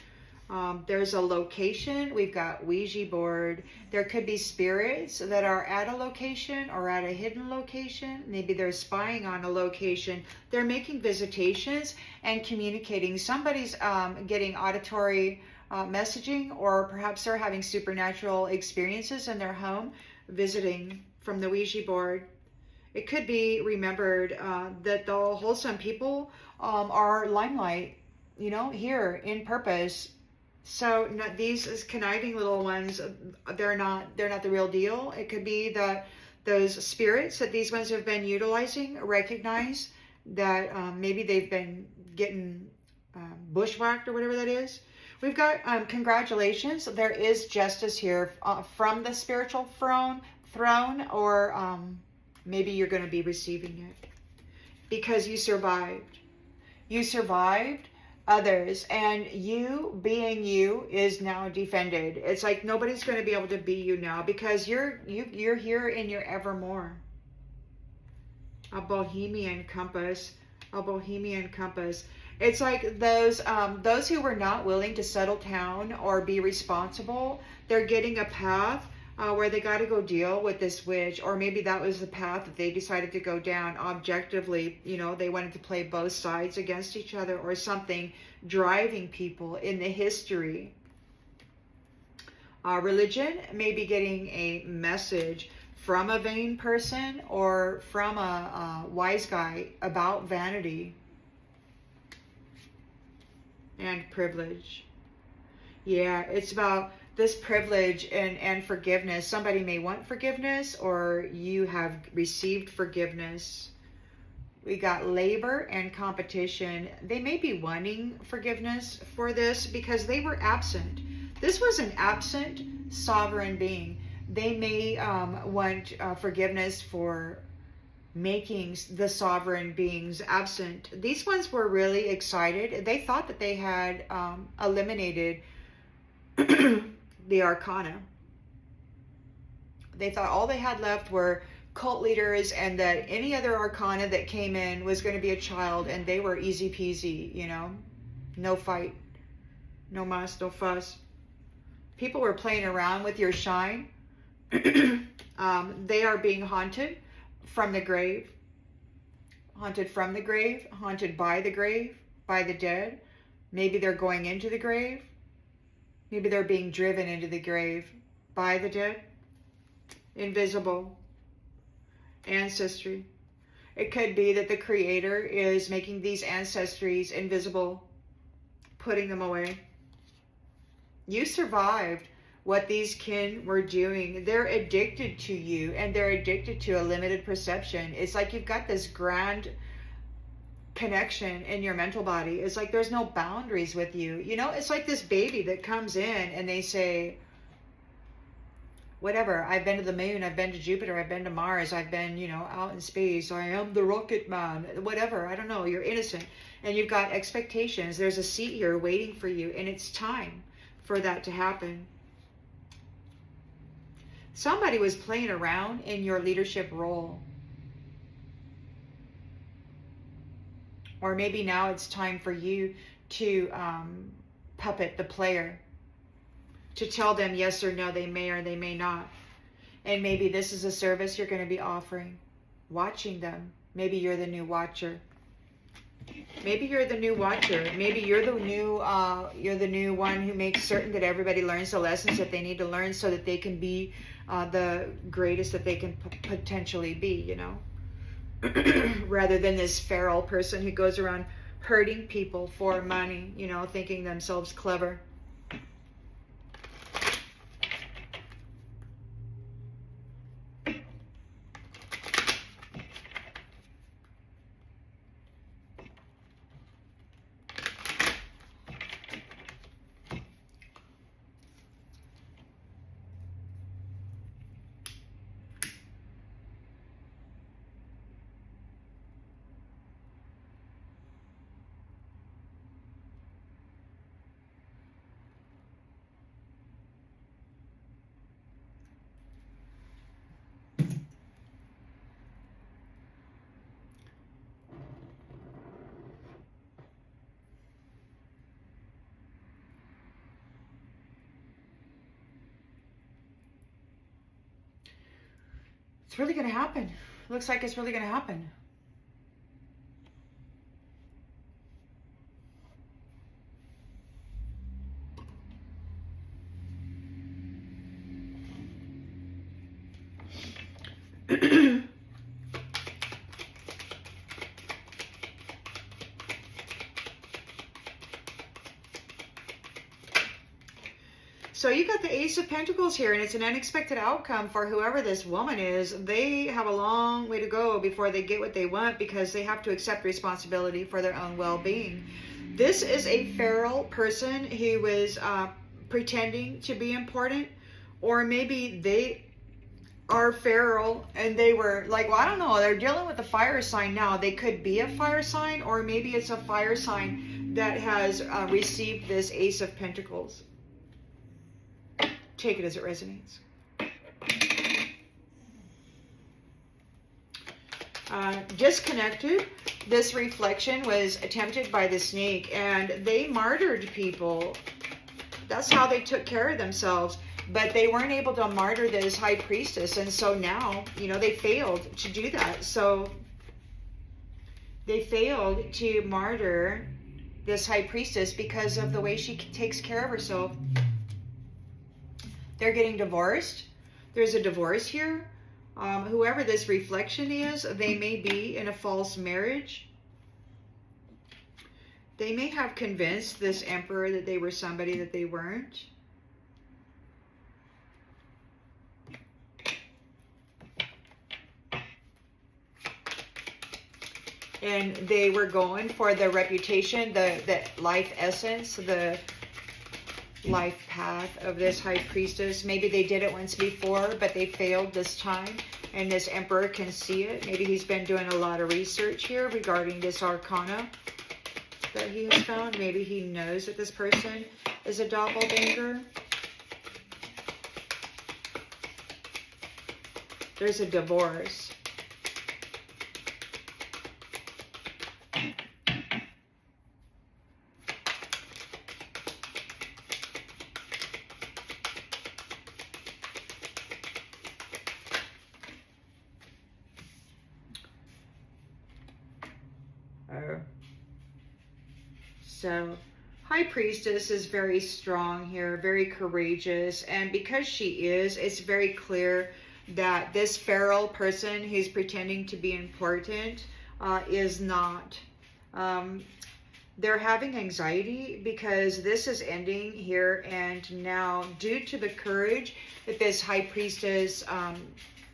There's a location. We've got Ouija board. There could be spirits that are at a location or at a hidden location. Maybe they're spying on a location. They're making visitations and communicating. Somebody's getting auditory messaging, or perhaps they're having supernatural experiences in their home, visiting from the Ouija board. It could be remembered that the wholesome people are limelight, you know, here in purpose. So these conniving little ones, they're not the real deal. It could be that those spirits that these ones have been utilizing recognize that maybe they've been getting bushwhacked or whatever that is. We've got congratulations. There is justice here from the spiritual throne, or maybe you're going to be receiving it because you survived. You survived others, and you being you is now defended. It's like nobody's going to be able to be you now because you're here in your evermore. A bohemian compass, a bohemian compass. It's like those who were not willing to settle down or be responsible, they're getting a path where they got to go deal with this witch, or maybe that was the path that they decided to go down objectively. You know, they wanted to play both sides against each other or something, driving people in the history. Religion may be getting a message from a vain person or from a wise guy about vanity and privilege. Yeah, it's about this privilege and forgiveness. Somebody may want forgiveness, or you have received forgiveness. We got labor and competition. They may be wanting forgiveness for this because they were absent. This was an absent sovereign being. They may want forgiveness for making the sovereign beings absent. These ones were really excited. They thought that they had eliminated the Arcana. They thought all they had left were cult leaders, and that any other Arcana that came in was going to be a child, and they were easy peasy, you know, no fight, no muss, no fuss. People were playing around with your shine. They are being haunted from the grave, haunted from the grave, haunted by the grave, by the dead. Maybe they're going into the grave. Maybe they're being driven into the grave by the dead. Invisible ancestry. It could be that the Creator is making these ancestries invisible, putting them away. You survived what these kin were doing. They're addicted to you, and they're addicted to a limited perception. It's like you've got this grand connection in your mental body. It's like there's no boundaries with you. You know, it's like this baby that comes in and they say, whatever, I've been to the moon, I've been to Jupiter, I've been to Mars, I've been, you know, out in space, I am the rocket man, whatever, I don't know, you're innocent. And you've got expectations. There's a seat here waiting for you, and it's time for that to happen. Somebody was playing around in your leadership role. Or maybe now it's time for you to puppet the player, to tell them yes or no, they may or they may not. And maybe this is a service you're going to be offering, watching them. Maybe you're the new watcher. Maybe you're the new watcher. Maybe you're the new one who makes certain that everybody learns the lessons that they need to learn so that they can be the greatest that they can potentially be, you know. Rather than this feral person who goes around hurting people for money, you know, thinking themselves clever. It's really going to happen. Looks like it's really going to happen. So you got the Ace of Pentacles here, and it's an unexpected outcome for whoever this woman is. They have a long way to go before they get what they want, because they have to accept responsibility for their own well-being. This is a feral person who was pretending to be important, or maybe they are feral and they were like, well, I don't know, they're dealing with a fire sign now. They could be a fire sign, or maybe it's a fire sign that has received this Ace of Pentacles. Take it as it resonates. Disconnected. This reflection was attempted by the snake, and they martyred people. That's how they took care of themselves. But they weren't able to martyr this High Priestess, and so now, you know, they failed to do that. So they failed to martyr this High Priestess because of the way she takes care of herself. They're getting divorced. There's a divorce here. Whoever this reflection is, they may be in a false marriage. They may have convinced this Emperor that they were somebody that they weren't. And they were going for the reputation, the life essence, the life path of this High Priestess. Maybe they did it once before, but they failed this time. And this Emperor can see it. Maybe he's been doing a lot of research here regarding this Arcana that he has found. Maybe he knows that this person is a doppelganger. There's a divorce. So, High Priestess is very strong here, very courageous, and because she is, it's very clear that this feral person who's pretending to be important is not. They're having anxiety because this is ending here, and now due to the courage that this High Priestess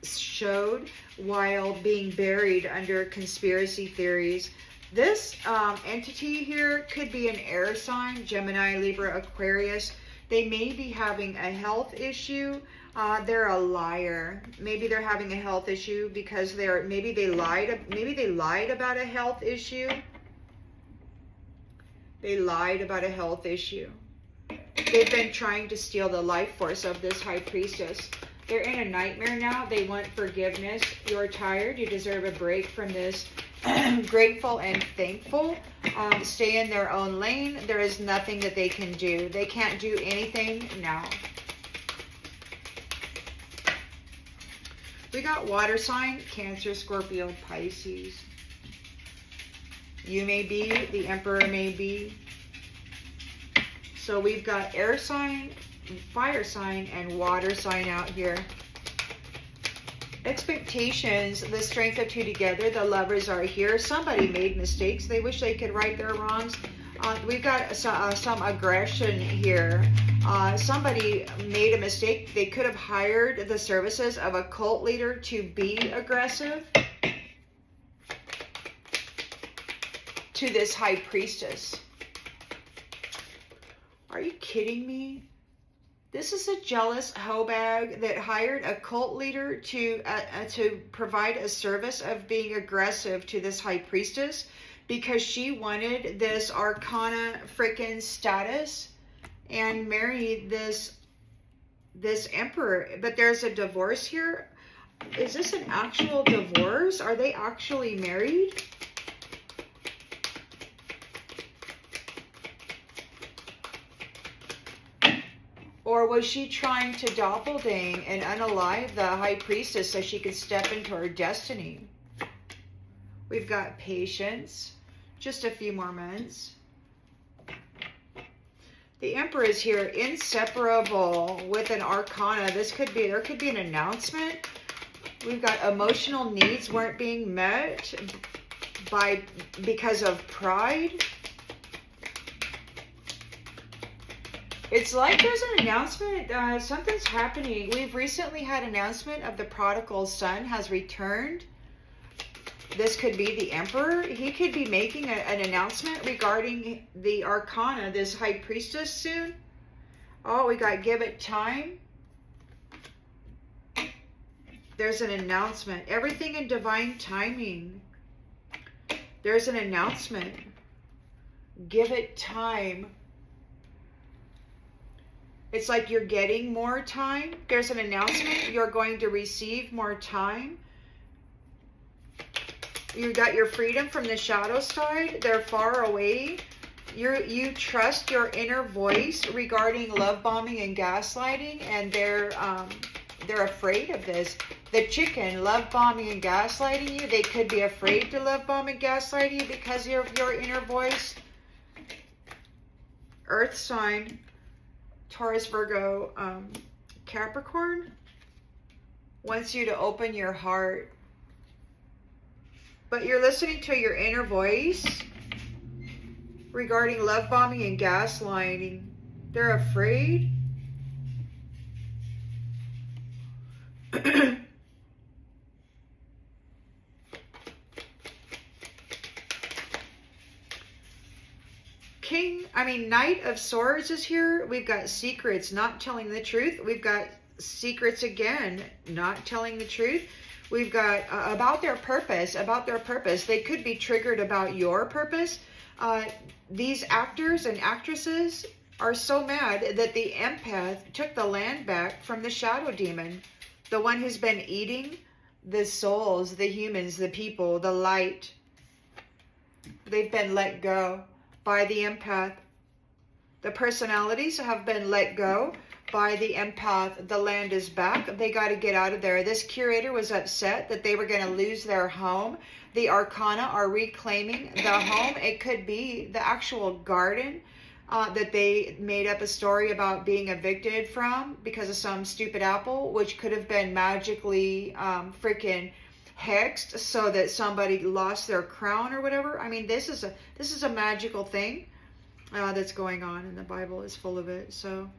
showed while being buried under conspiracy theories, this entity here could be an air sign, Gemini, Libra, Aquarius. They may be having a health issue. They're a liar. Maybe they're having a health issue because maybe they lied about a health issue. They lied about a health issue. They've been trying to steal the life force of this High Priestess. They're in a nightmare now. They want forgiveness. You're tired. You deserve a break from this. Grateful and thankful. Stay in their own lane. There is nothing that they can do. They can't do anything now. We got water sign, Cancer, Scorpio, Pisces. You may be, the Emperor may be. So we've got air sign, fire sign, and water sign out here. Expectations, the strength of two together, the lovers are here. Somebody made mistakes. They wish they could right their wrongs. We've got some aggression here. Somebody made a mistake. They could have hired the services of a cult leader to be aggressive to this High Priestess. Are you kidding me? This is a jealous hoe bag that hired a cult leader to provide a service of being aggressive to this High Priestess because she wanted this Arcana freaking status and marry this Emperor. But there's a divorce here. Is this an actual divorce? Are they actually married? Or was she trying to doppelgang and unalive the High Priestess so she could step into her destiny? We've got patience. Just a few more months. The Emperor is here, inseparable with an Arcana. There could be an announcement. We've got emotional needs weren't being met because of pride. It's like there's an announcement. Something's happening. We've recently had an announcement of the prodigal son has returned. This could be the emperor. He could be making an announcement regarding the Arcana, this high priestess soon. Oh, we got give it time. There's an announcement. Everything in divine timing. There's an announcement. Give it time. It's like you're getting more time. There's an announcement. You're going to receive more time. You got your freedom from the shadow side. They're far away. You trust your inner voice regarding love bombing and gaslighting, and they're afraid of this. The chicken love bombing and gaslighting you. They could be afraid to love bomb and gaslight you because of your inner voice. Earth sign, Taurus, Virgo, Capricorn wants you to open your heart. But you're listening to your inner voice regarding love bombing and gaslighting. They're afraid. Knight of Swords is here. We've got secrets, not telling the truth. We've got secrets again, not telling the truth. We've got about their purpose, They could be triggered about your purpose. These actors and actresses are so mad that the empath took the land back from the shadow demon, the one who's been eating the souls, the humans, the people, the light. They've been let go by the empath. The personalities have been let go by the empath. The land is back. They got to get out of there. This curator was upset that they were going to lose their home. The Arcana are reclaiming the home. It could be the actual garden that they made up a story about being evicted from because of some stupid apple, which could have been magically freaking hexed so that somebody lost their crown or whatever. This is a magical thing that's going on, and the Bible is full of it. So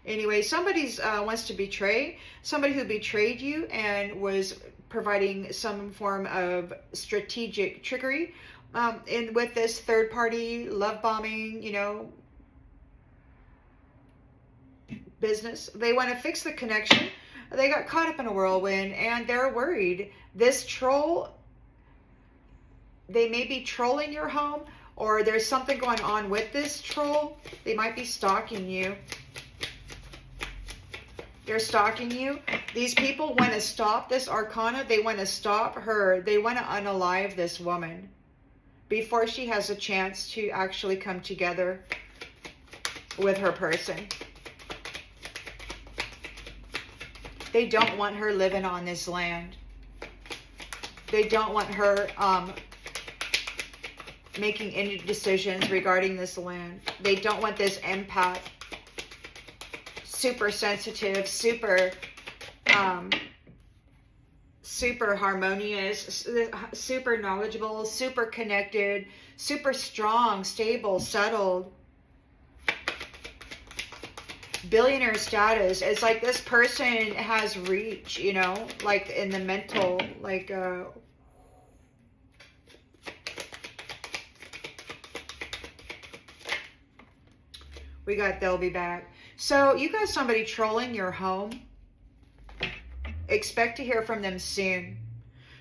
anyway, somebody's wants to betray, somebody who betrayed you and was providing some form of strategic trickery. And with this third party love bombing, business, they want to fix the connection. They got caught up in a whirlwind and they're worried. This troll, they may be trolling your home, or there's something going on with this troll. They might be stalking you. They're stalking you. These people want to stop this Arcana. They want to stop her. They want to unalive this woman before she has a chance to actually come together with her person. They don't want her living on this land. They don't want her making any decisions regarding this land. They don't want this empath, super sensitive, super harmonious, super knowledgeable, super connected, super strong, stable, settled, billionaire status. It's like this person has reach, like in the mental, like we got they'll be back. So you got somebody trolling your home. Expect to hear from them soon.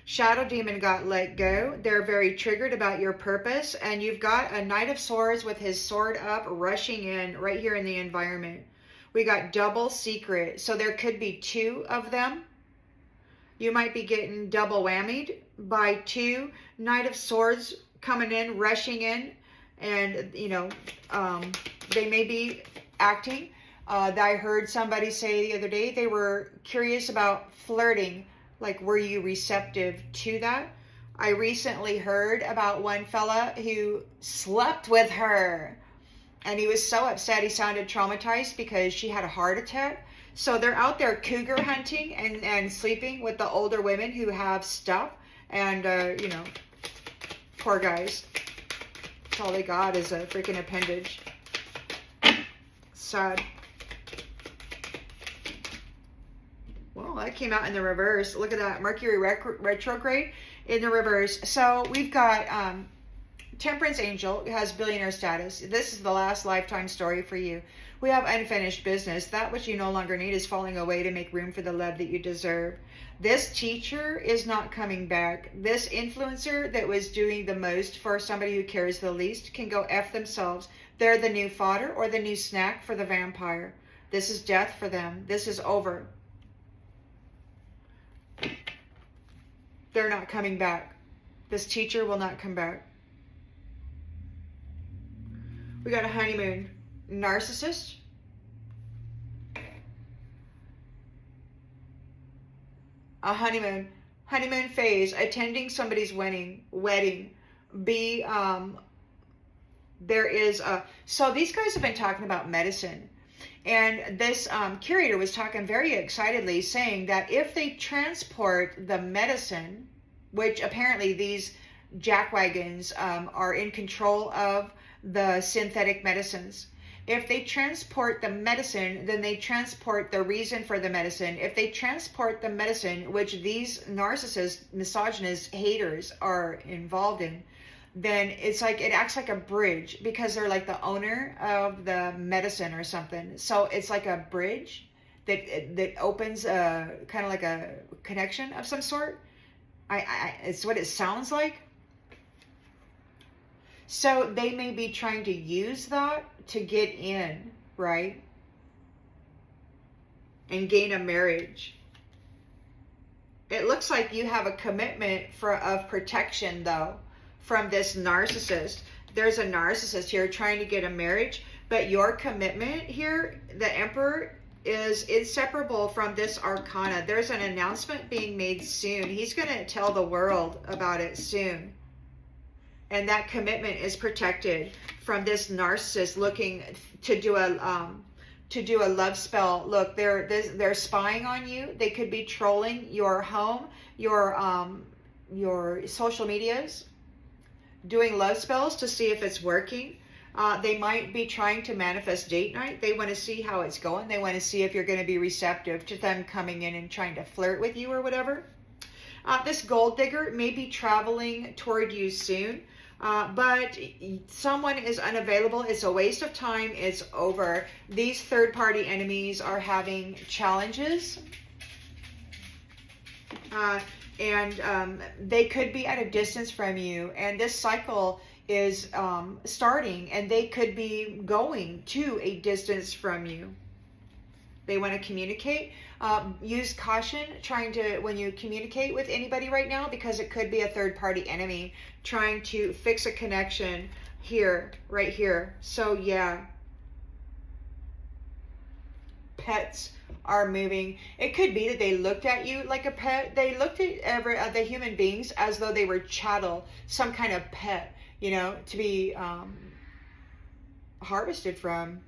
Shadow demon got let go. They're very triggered about your purpose. And you've got a Knight of Swords with his sword up, rushing in right here in the environment. We got double secret. So there could be two of them. You might be getting double whammied by two Knight of Swords coming in, rushing in. And, they may be acting. I heard somebody say the other day they were curious about flirting. Like, were you receptive to that? I recently heard about one fella who slept with her. And he was so upset, he sounded traumatized because she had a heart attack. So they're out there cougar hunting and sleeping with the older women who have stuff. And, poor guys. That's all they got is a freaking appendage. Sad. Oh, that came out in the reverse. Look at that. Mercury retrograde in the reverse. So we've got Temperance Angel has billionaire status. This is the last lifetime story for you. We have unfinished business. That which you no longer need is falling away to make room for the love that you deserve. This teacher is not coming back. This influencer that was doing the most for somebody who cares the least can go F themselves. They're the new fodder or the new snack for the vampire. This is death for them. This is over. They're not coming back. This teacher will not come back. We got a honeymoon. Narcissist. A honeymoon. Honeymoon phase. Attending somebody's wedding. There is a... So these guys have been talking about medicine. And this curator was talking very excitedly, saying that if they transport the medicine, which apparently these jackwagons are in control of the synthetic medicines. If they transport the medicine, then they transport the reason for the medicine. If they transport the medicine, which these narcissists, misogynist haters are involved in, then it's like it acts like a bridge because they're like the owner of the medicine or something. So it's like a bridge that opens a kind of like a connection of some sort. It's what it sounds like. So they may be trying to use that to get in, right? And gain a marriage. It looks like you have a commitment of protection though from this narcissist. There's a narcissist here trying to get a marriage, but your commitment here, the Emperor, is inseparable from this Arcana. There's an announcement being made soon. He's going to tell the world about it soon. And that commitment is protected from this narcissist looking to do a love spell. Look, they're spying on you. They could be trolling your home, your social medias, doing love spells to see if it's working. They might be trying to manifest date night. They want to see how it's going. They want to see if you're going to be receptive to them coming in and trying to flirt with you or whatever. This gold digger may be traveling toward you soon, but someone is unavailable. It's a waste of time. It's over. These third-party enemies are having challenges. And they could be at a distance from you, and this cycle is starting, and they could be going to a distance from you. They want to communicate. Use caution when you communicate with anybody right now, because it could be a third-party enemy trying to fix a connection here, right here. So yeah, pets are moving. It could be that they looked at you like a pet. They looked at the human beings as though they were chattel, some kind of pet, you know, to be harvested from.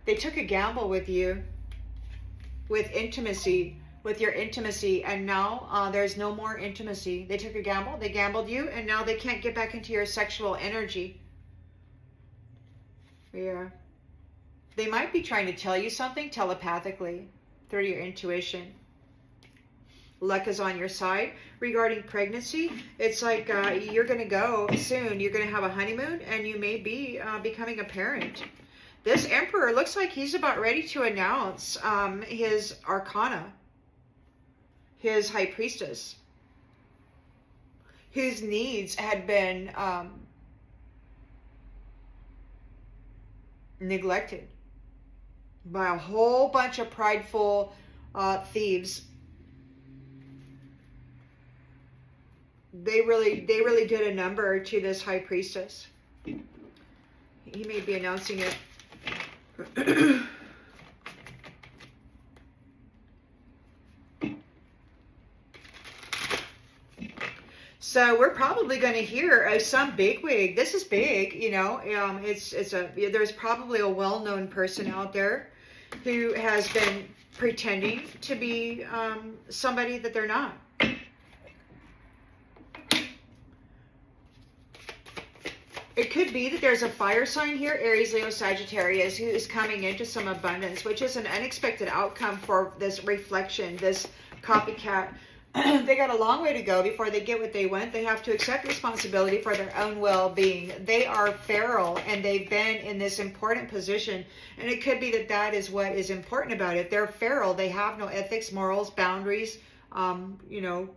They took a gamble with you, with intimacy, with your intimacy, and now there's no more intimacy. They took a gamble. They gambled you, and now they can't get back into your sexual energy. Yeah. They might be trying to tell you something telepathically through your intuition. Luck is on your side. Regarding pregnancy, it's like you're going to go soon. You're going to have a honeymoon, and you may be becoming a parent. This Emperor looks like he's about ready to announce his Arcana, his High Priestess, whose needs had been neglected by a whole bunch of prideful thieves. They really did a number to this High Priestess. He may be announcing it. So we're probably going to hear some bigwig. This is big, you know. There's probably a well-known person out there who has been pretending to be somebody that they're not. It could be that there's a fire sign here, Aries, Leo, Sagittarius, who is coming into some abundance, which is an unexpected outcome for this reflection, this copycat. They got a long way to go before they get what they want. They have to accept responsibility for their own well-being. They are feral, and they've been in this important position. And it could be that that is what is important about it. They're feral. They have no ethics, morals, boundaries, you know,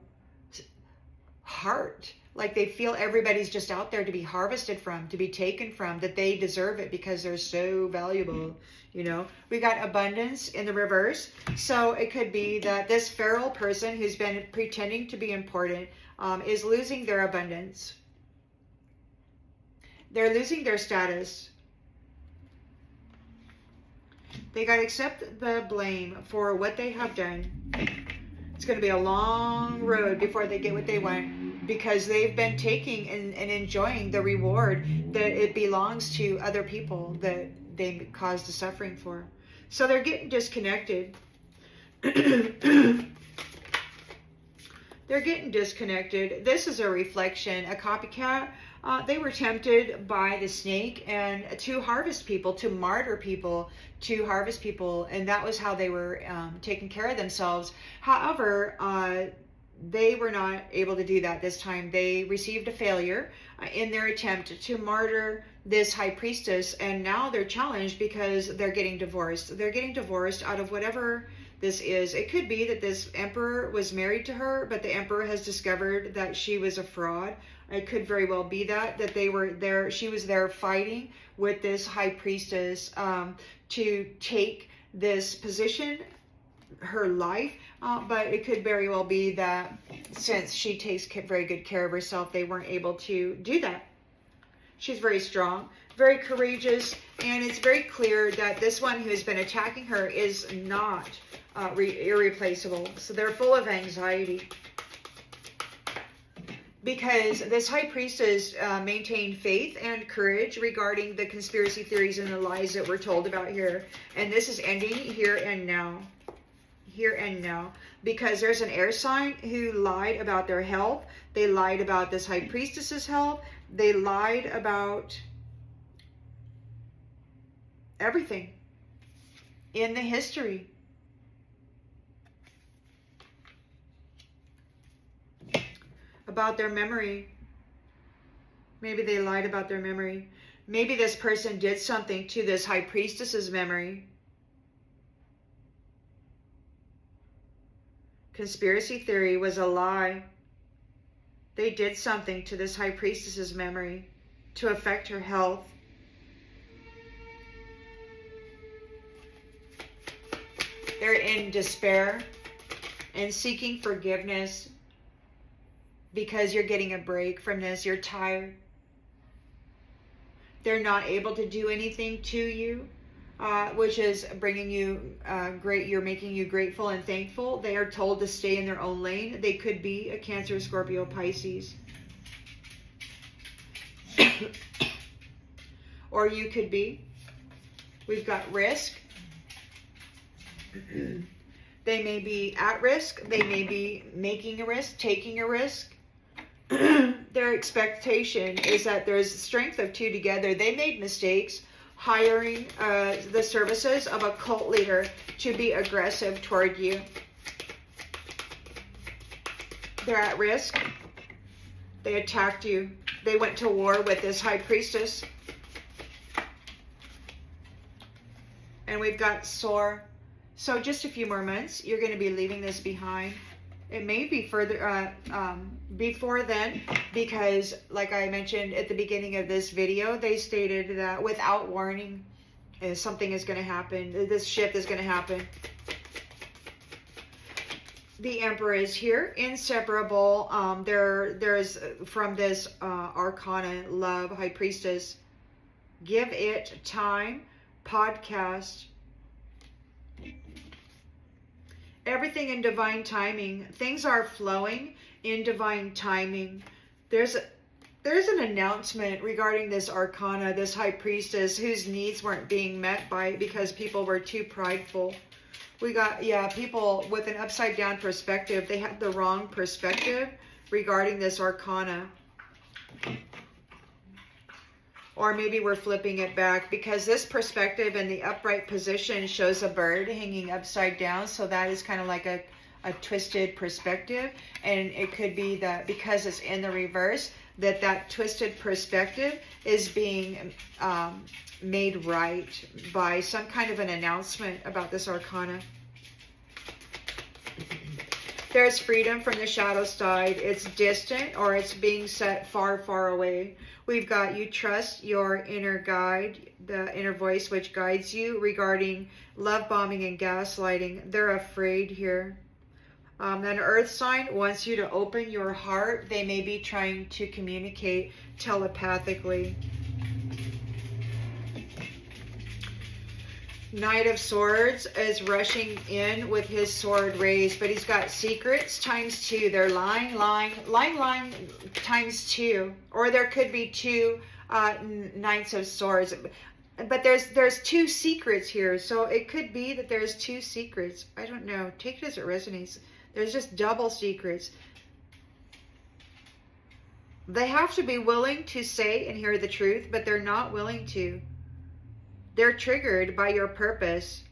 heart. Like they feel everybody's just out there to be harvested from, to be taken from, that they deserve it because they're so valuable. You know, we got abundance in the reverse. So it could be that this feral person who's been pretending to be important is losing their abundance. They're losing their status. They got to accept the blame for what they have done. It's going to be a long road before they get what they want, because they've been taking and enjoying the reward that it belongs to other people that they caused the suffering for. So they're getting disconnected. They're getting disconnected. This is a reflection, a copycat. They were tempted by the snake and to harvest people, to martyr people, to harvest people. And that was how they were taking care of themselves. However, they were not able to do that this time. They received a failure in their attempt to martyr this high priestess. And now they're challenged because they're getting divorced. They're getting divorced out of whatever this is. It could be that this emperor was married to her, but the emperor has discovered that she was a fraud. It could very well be that they were there. She was there fighting with this high priestess to take this position, her life. But it could very well be that since she takes very good care of herself, they weren't able to do that. She's very strong, very courageous, and it's very clear that this one who has been attacking her is not irreplaceable. So they're full of anxiety, because this high priestess maintained faith and courage regarding the conspiracy theories and the lies that we're told about here. And this is ending here and now. Here and now. Because there's an air sign who lied about their health. They lied about this high priestess's health. They lied about everything in the history. About their memory. Maybe they lied about their memory. Maybe this person did something to this high priestess's memory. Conspiracy theory was a lie. They did something to this high priestess's memory to affect her health. They're in despair and seeking forgiveness. Because you're getting a break from this. You're tired. They're not able to do anything to you, which is bringing you you're making you grateful and thankful. They are told to stay in their own lane. They could be a Cancer, Scorpio, Pisces. Or you could be. We've got risk. They may be at risk. They may be making a risk, taking a risk. Their expectation is that there's strength of two together. They made mistakes hiring the services of a cult leader to be aggressive toward you. They're at risk. They attacked you. They went to war with this high priestess. And we've got sore. So just a few more months, you're going to be leaving this behind. It may be further before then, because like I mentioned at the beginning of this video, they stated that without warning, something is going to happen. This shift is going to happen. The Emperor is here, inseparable. There's from this Arcana, love, High Priestess. Give it time. Podcast. Everything in divine timing. Things are flowing in divine timing. There's an announcement regarding this Arcana, this High Priestess, whose needs weren't being met because people were too prideful. We got, people with an upside down perspective. They had the wrong perspective regarding this Arcana. Or maybe we're flipping it back, because this perspective in the upright position shows a bird hanging upside down. So that is kind of like a twisted perspective. And it could be that because it's in the reverse, that twisted perspective is being made right by some kind of an announcement about this arcana. There's freedom from the shadow side. It's distant, or it's being set far, far away. We've got you trust your inner guide, the inner voice which guides you regarding love bombing and gaslighting. They're afraid here. An earth sign wants you to open your heart. They may be trying to communicate telepathically. Knight of Swords is rushing in with his sword raised, but he's got secrets times 2. They're lying times 2. Or there could be 2 Knights of Swords. But there's 2 secrets here. So it could be that there's 2 secrets. I don't know. Take it as it resonates. There's just double secrets. They have to be willing to say and hear the truth, but they're not willing to. They're triggered by your purpose,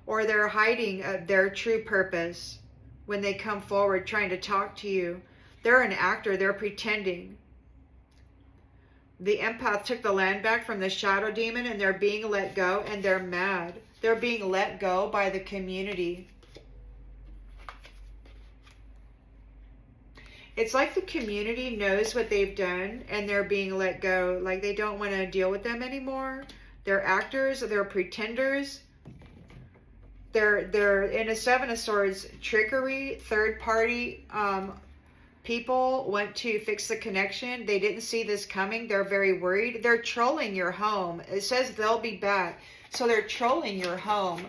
or they're hiding their true purpose when they come forward trying to talk to you. They're an actor. They're pretending. The empath took the land back from the shadow demon, and they're being let go, and they're mad. They're being let go by the community. It's like the community knows what they've done, and they're being let go. Like they don't want to deal with them anymore. They're actors. They're pretenders. They're in a 7 of Swords, trickery, third party. People want to fix the connection. They didn't see this coming. They're very worried. They're trolling your home. It says they'll be back. So they're trolling your home.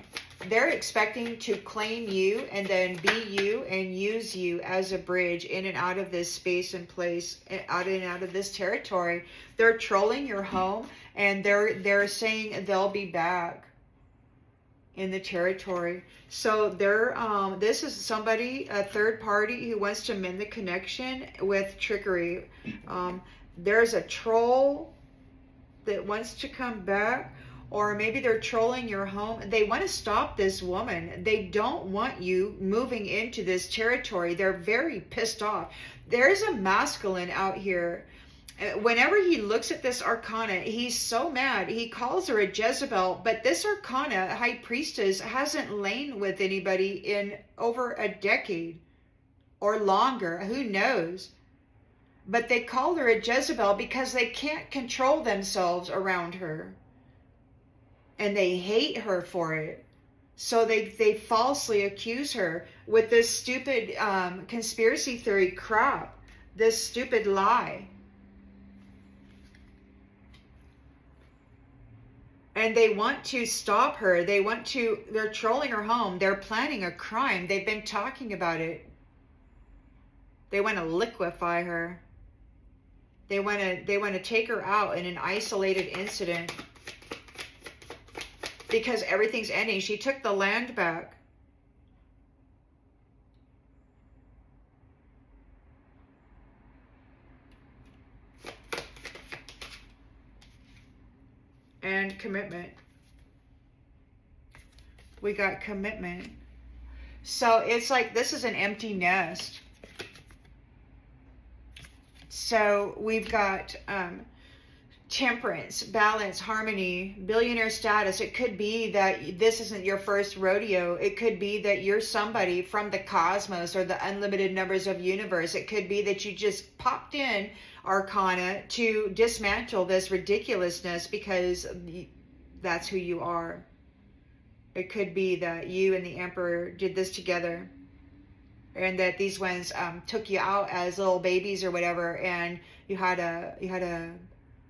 They're expecting to claim you and then be you and use you as a bridge in and out of this space and place, out and out of this territory. They're trolling your home, and they're saying they'll be back in the territory. So this is somebody, a third party, who wants to mend the connection with trickery. There's a troll that wants to come back. Or maybe they're trolling your home. They want to stop this woman. They don't want you moving into this territory. They're very pissed off. There's a masculine out here. Whenever he looks at this arcana, he's so mad. He calls her a Jezebel. But this arcana, High Priestess, hasn't lain with anybody in over a decade or longer. Who knows? But they call her a Jezebel because they can't control themselves around her. And they hate her for it. So they falsely accuse her with this stupid conspiracy theory crap. This stupid lie. And they want to stop her. They're trolling her home. They're planning a crime. They've been talking about it. They want to liquefy her. They want to take her out in an isolated incident. Because everything's ending. She took the land back. And commitment. We got commitment. So it's like this is an empty nest. So we've got temperance, balance, harmony, billionaire status. It could be that this isn't your first rodeo. It could be that you're somebody from the cosmos or the unlimited numbers of universe. It could be that you just popped in Arcana to dismantle this ridiculousness because that's who you are. It could be that you and the Emperor did this together, and that these ones took you out as little babies or whatever, and you had to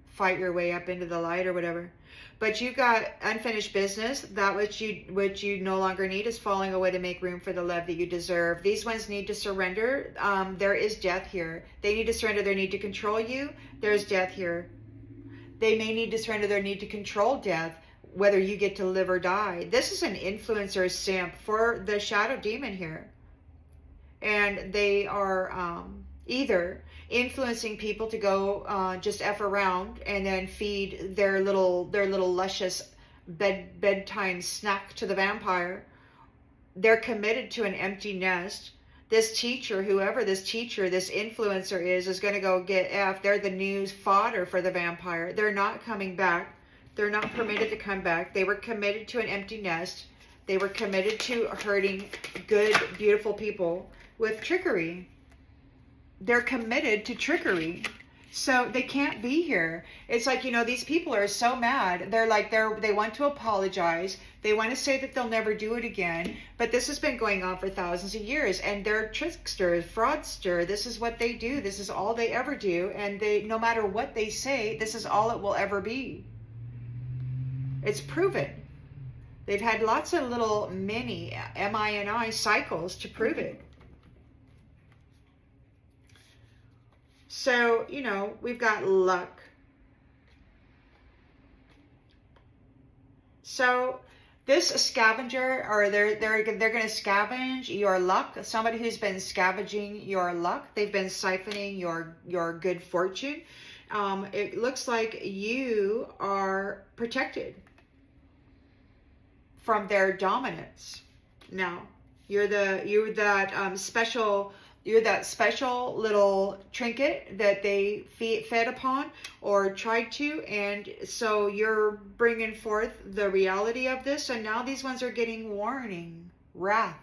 fight your way up into the light or whatever. But you got unfinished business. That which you no longer need is falling away to make room for the love that you deserve. These ones need to surrender. There is death here. They need to surrender their need to control you. There's death here. They may need to surrender their need to control death, whether you get to live or die. This is an influencer simp for the shadow demon here. And they are Either influencing people to go just F around and then feed their little luscious bedtime snack to the vampire. They're committed to an empty nest. This teacher, whoever this teacher, this influencer is going to go get F. They're the new fodder for the vampire. They're not coming back. They're not permitted to come back. They were committed to an empty nest. They were committed to hurting good, beautiful people with trickery. They're committed to trickery. So they can't be here. It's like, you know, these people are so mad. They're like, they want to apologize. They want to say that they'll never do it again. But this has been going on for thousands of years. And they're tricksters, fraudster. This is what they do. This is all they ever do. And they, no matter what they say, this is all it will ever be. It's proven. They've had lots of little mini MINI cycles to prove it. So, you know, we've got luck. So this scavenger, or they're going to scavenge your luck. Somebody who's been scavenging your luck. They've been siphoning your good fortune. It looks like you are protected from their dominance. Now, you're that special little trinket that they fed upon or tried to, and so you're bringing forth the reality of this, and now these ones are getting warning. Wrath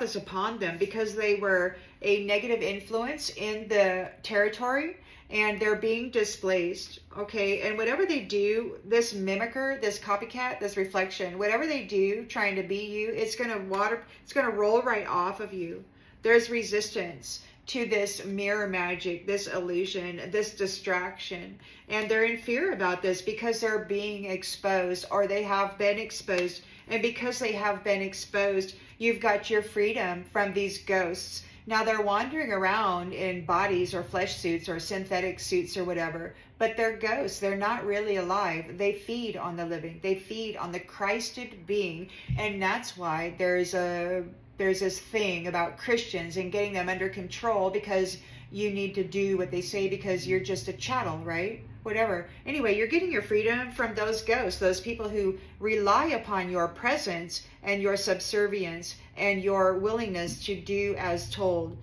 is upon them because they were a negative influence in the territory, and they're being displaced, okay? And whatever they do, this mimicker, this copycat, this reflection, whatever they do trying to be you, it's going to roll right off of you. There's resistance to this mirror magic, this illusion, this distraction. And they're in fear about this because they're being exposed, or they have been exposed. And because they have been exposed, you've got your freedom from these ghosts. Now they're wandering around in bodies or flesh suits or synthetic suits or whatever, but they're ghosts. They're not really alive. They feed on the living. They feed on the Christed being. And that's why there's this thing about Christians and getting them under control, because you need to do what they say because you're just a chattel, right? Whatever. Anyway, you're getting your freedom from those ghosts, those people who rely upon your presence and your subservience and your willingness to do as told,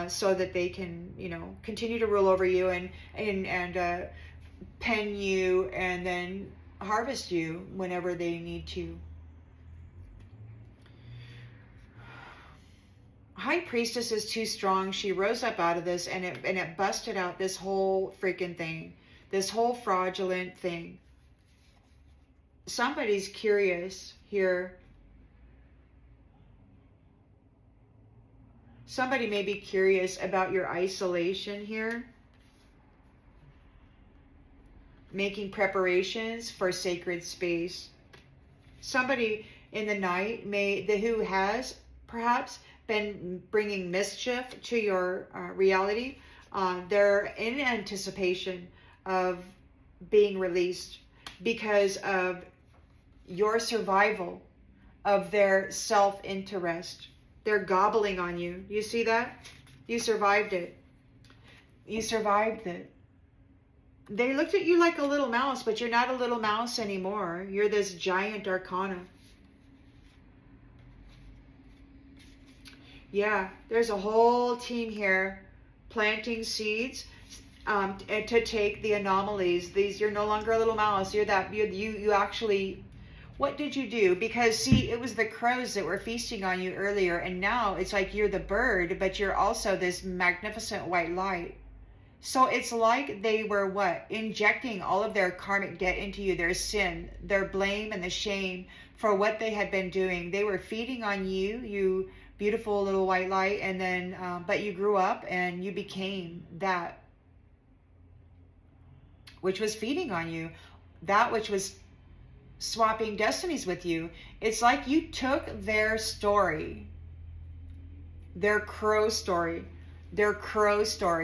so that they can, you know, continue to rule over you and pen you and then harvest you whenever they need to. High Priestess is too strong. She rose up out of this, and it busted out this whole freaking thing, this whole fraudulent thing. Somebody's curious here. Somebody may be curious about your isolation here. Making preparations for sacred space. Somebody in the night who has perhaps been bringing mischief to your reality. They're in anticipation of being released because of your survival of their self-interest. They're gobbling on you. You see that? You survived it. You survived it. They looked at you like a little mouse, but you're not a little mouse anymore. You're this giant Arcana. Yeah, there's a whole team here planting seeds to take the anomalies. You're no longer a little mouse. You're that. You actually. What did you do? Because see, it was the crows that were feasting on you earlier, and now it's like you're the bird, but you're also this magnificent white light. So it's like they were what? Injecting all of their karmic debt into you, their sin, their blame, and the shame for what they had been doing. They were feeding on you, you beautiful little white light, and then, but you grew up and you became that which was feeding on you, that which was swapping destinies with you. It's like you took their story, their crow story.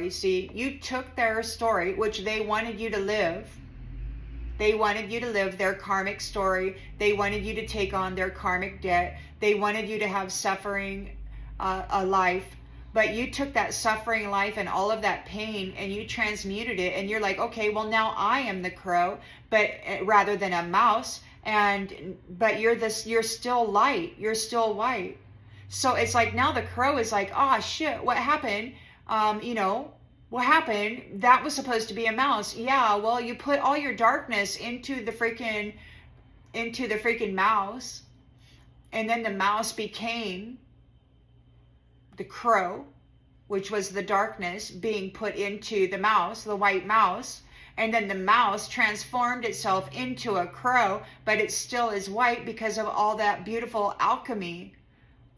See, you took their story, which they wanted you to live. They wanted you to live their karmic story. They wanted you to take on their karmic debt. They wanted you to have suffering a life, but you took that suffering life and all of that pain and you transmuted it, and you're like, okay, well now I am the crow, but rather than a mouse, but you're still light, you're still white. So it's like now the crow is like, oh shit, what happened? What happened? That was supposed to be a mouse. Yeah, well, you put all your darkness into the freaking mouse, and then the mouse became the crow, which was the darkness being put into the mouse, the white mouse, and then the mouse transformed itself into a crow, but it still is white because of all that beautiful alchemy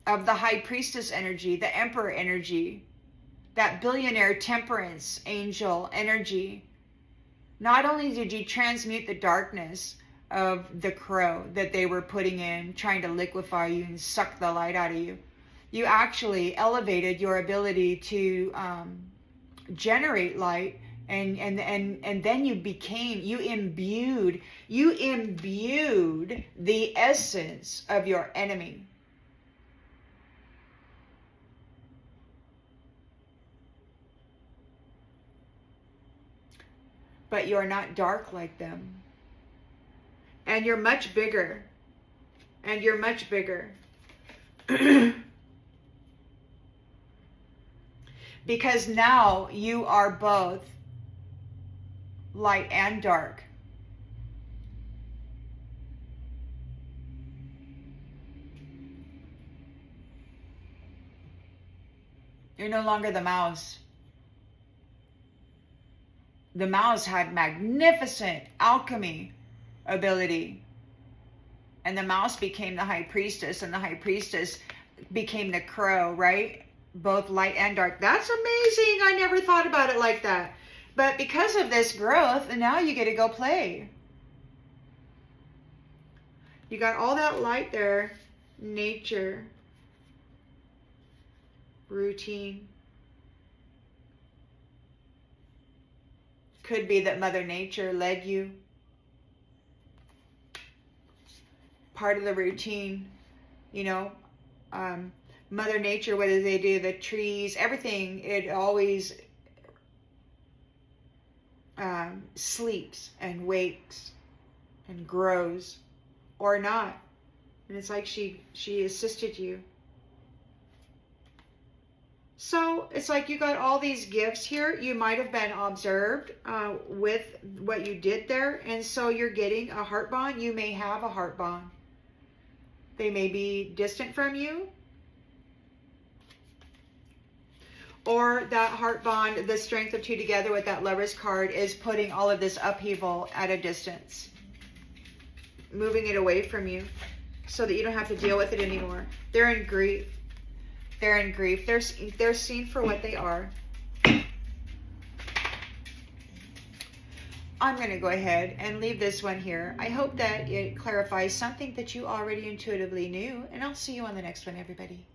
of the High Priestess energy, the Emperor energy, that billionaire temperance angel energy. Not only did you transmute the darkness of the crow that they were putting in, trying to liquefy you and suck the light out of you, you actually elevated your ability to generate light, and then you imbued the essence of your enemy. But you're not dark like them. And you're much bigger. And you're much bigger. Because now you are both light and dark. You're no longer the mouse. The mouse had magnificent alchemy ability. And the mouse became the High Priestess, and the High Priestess became the crow, right? Both light and dark. That's amazing. I never thought about it like that. But because of this growth, and now you get to go play. You got all that light there. Nature. Routine. Could be that Mother Nature led you. Part of the routine, Mother Nature, what do they do? The trees, everything, it always sleeps and wakes and grows, or not. And it's like she assisted you. So it's like you got all these gifts here. You might have been observed with what you did there. And so you're getting a heart bond. You may have a heart bond. They may be distant from you. Or that heart bond, the strength of two together with that Lover's card, is putting all of this upheaval at a distance. Moving it away from you so that you don't have to deal with it anymore. They're in grief. They're in grief. They're seen for what they are. I'm going to go ahead and leave this one here. I hope that it clarifies something that you already intuitively knew. And I'll see you on the next one, everybody.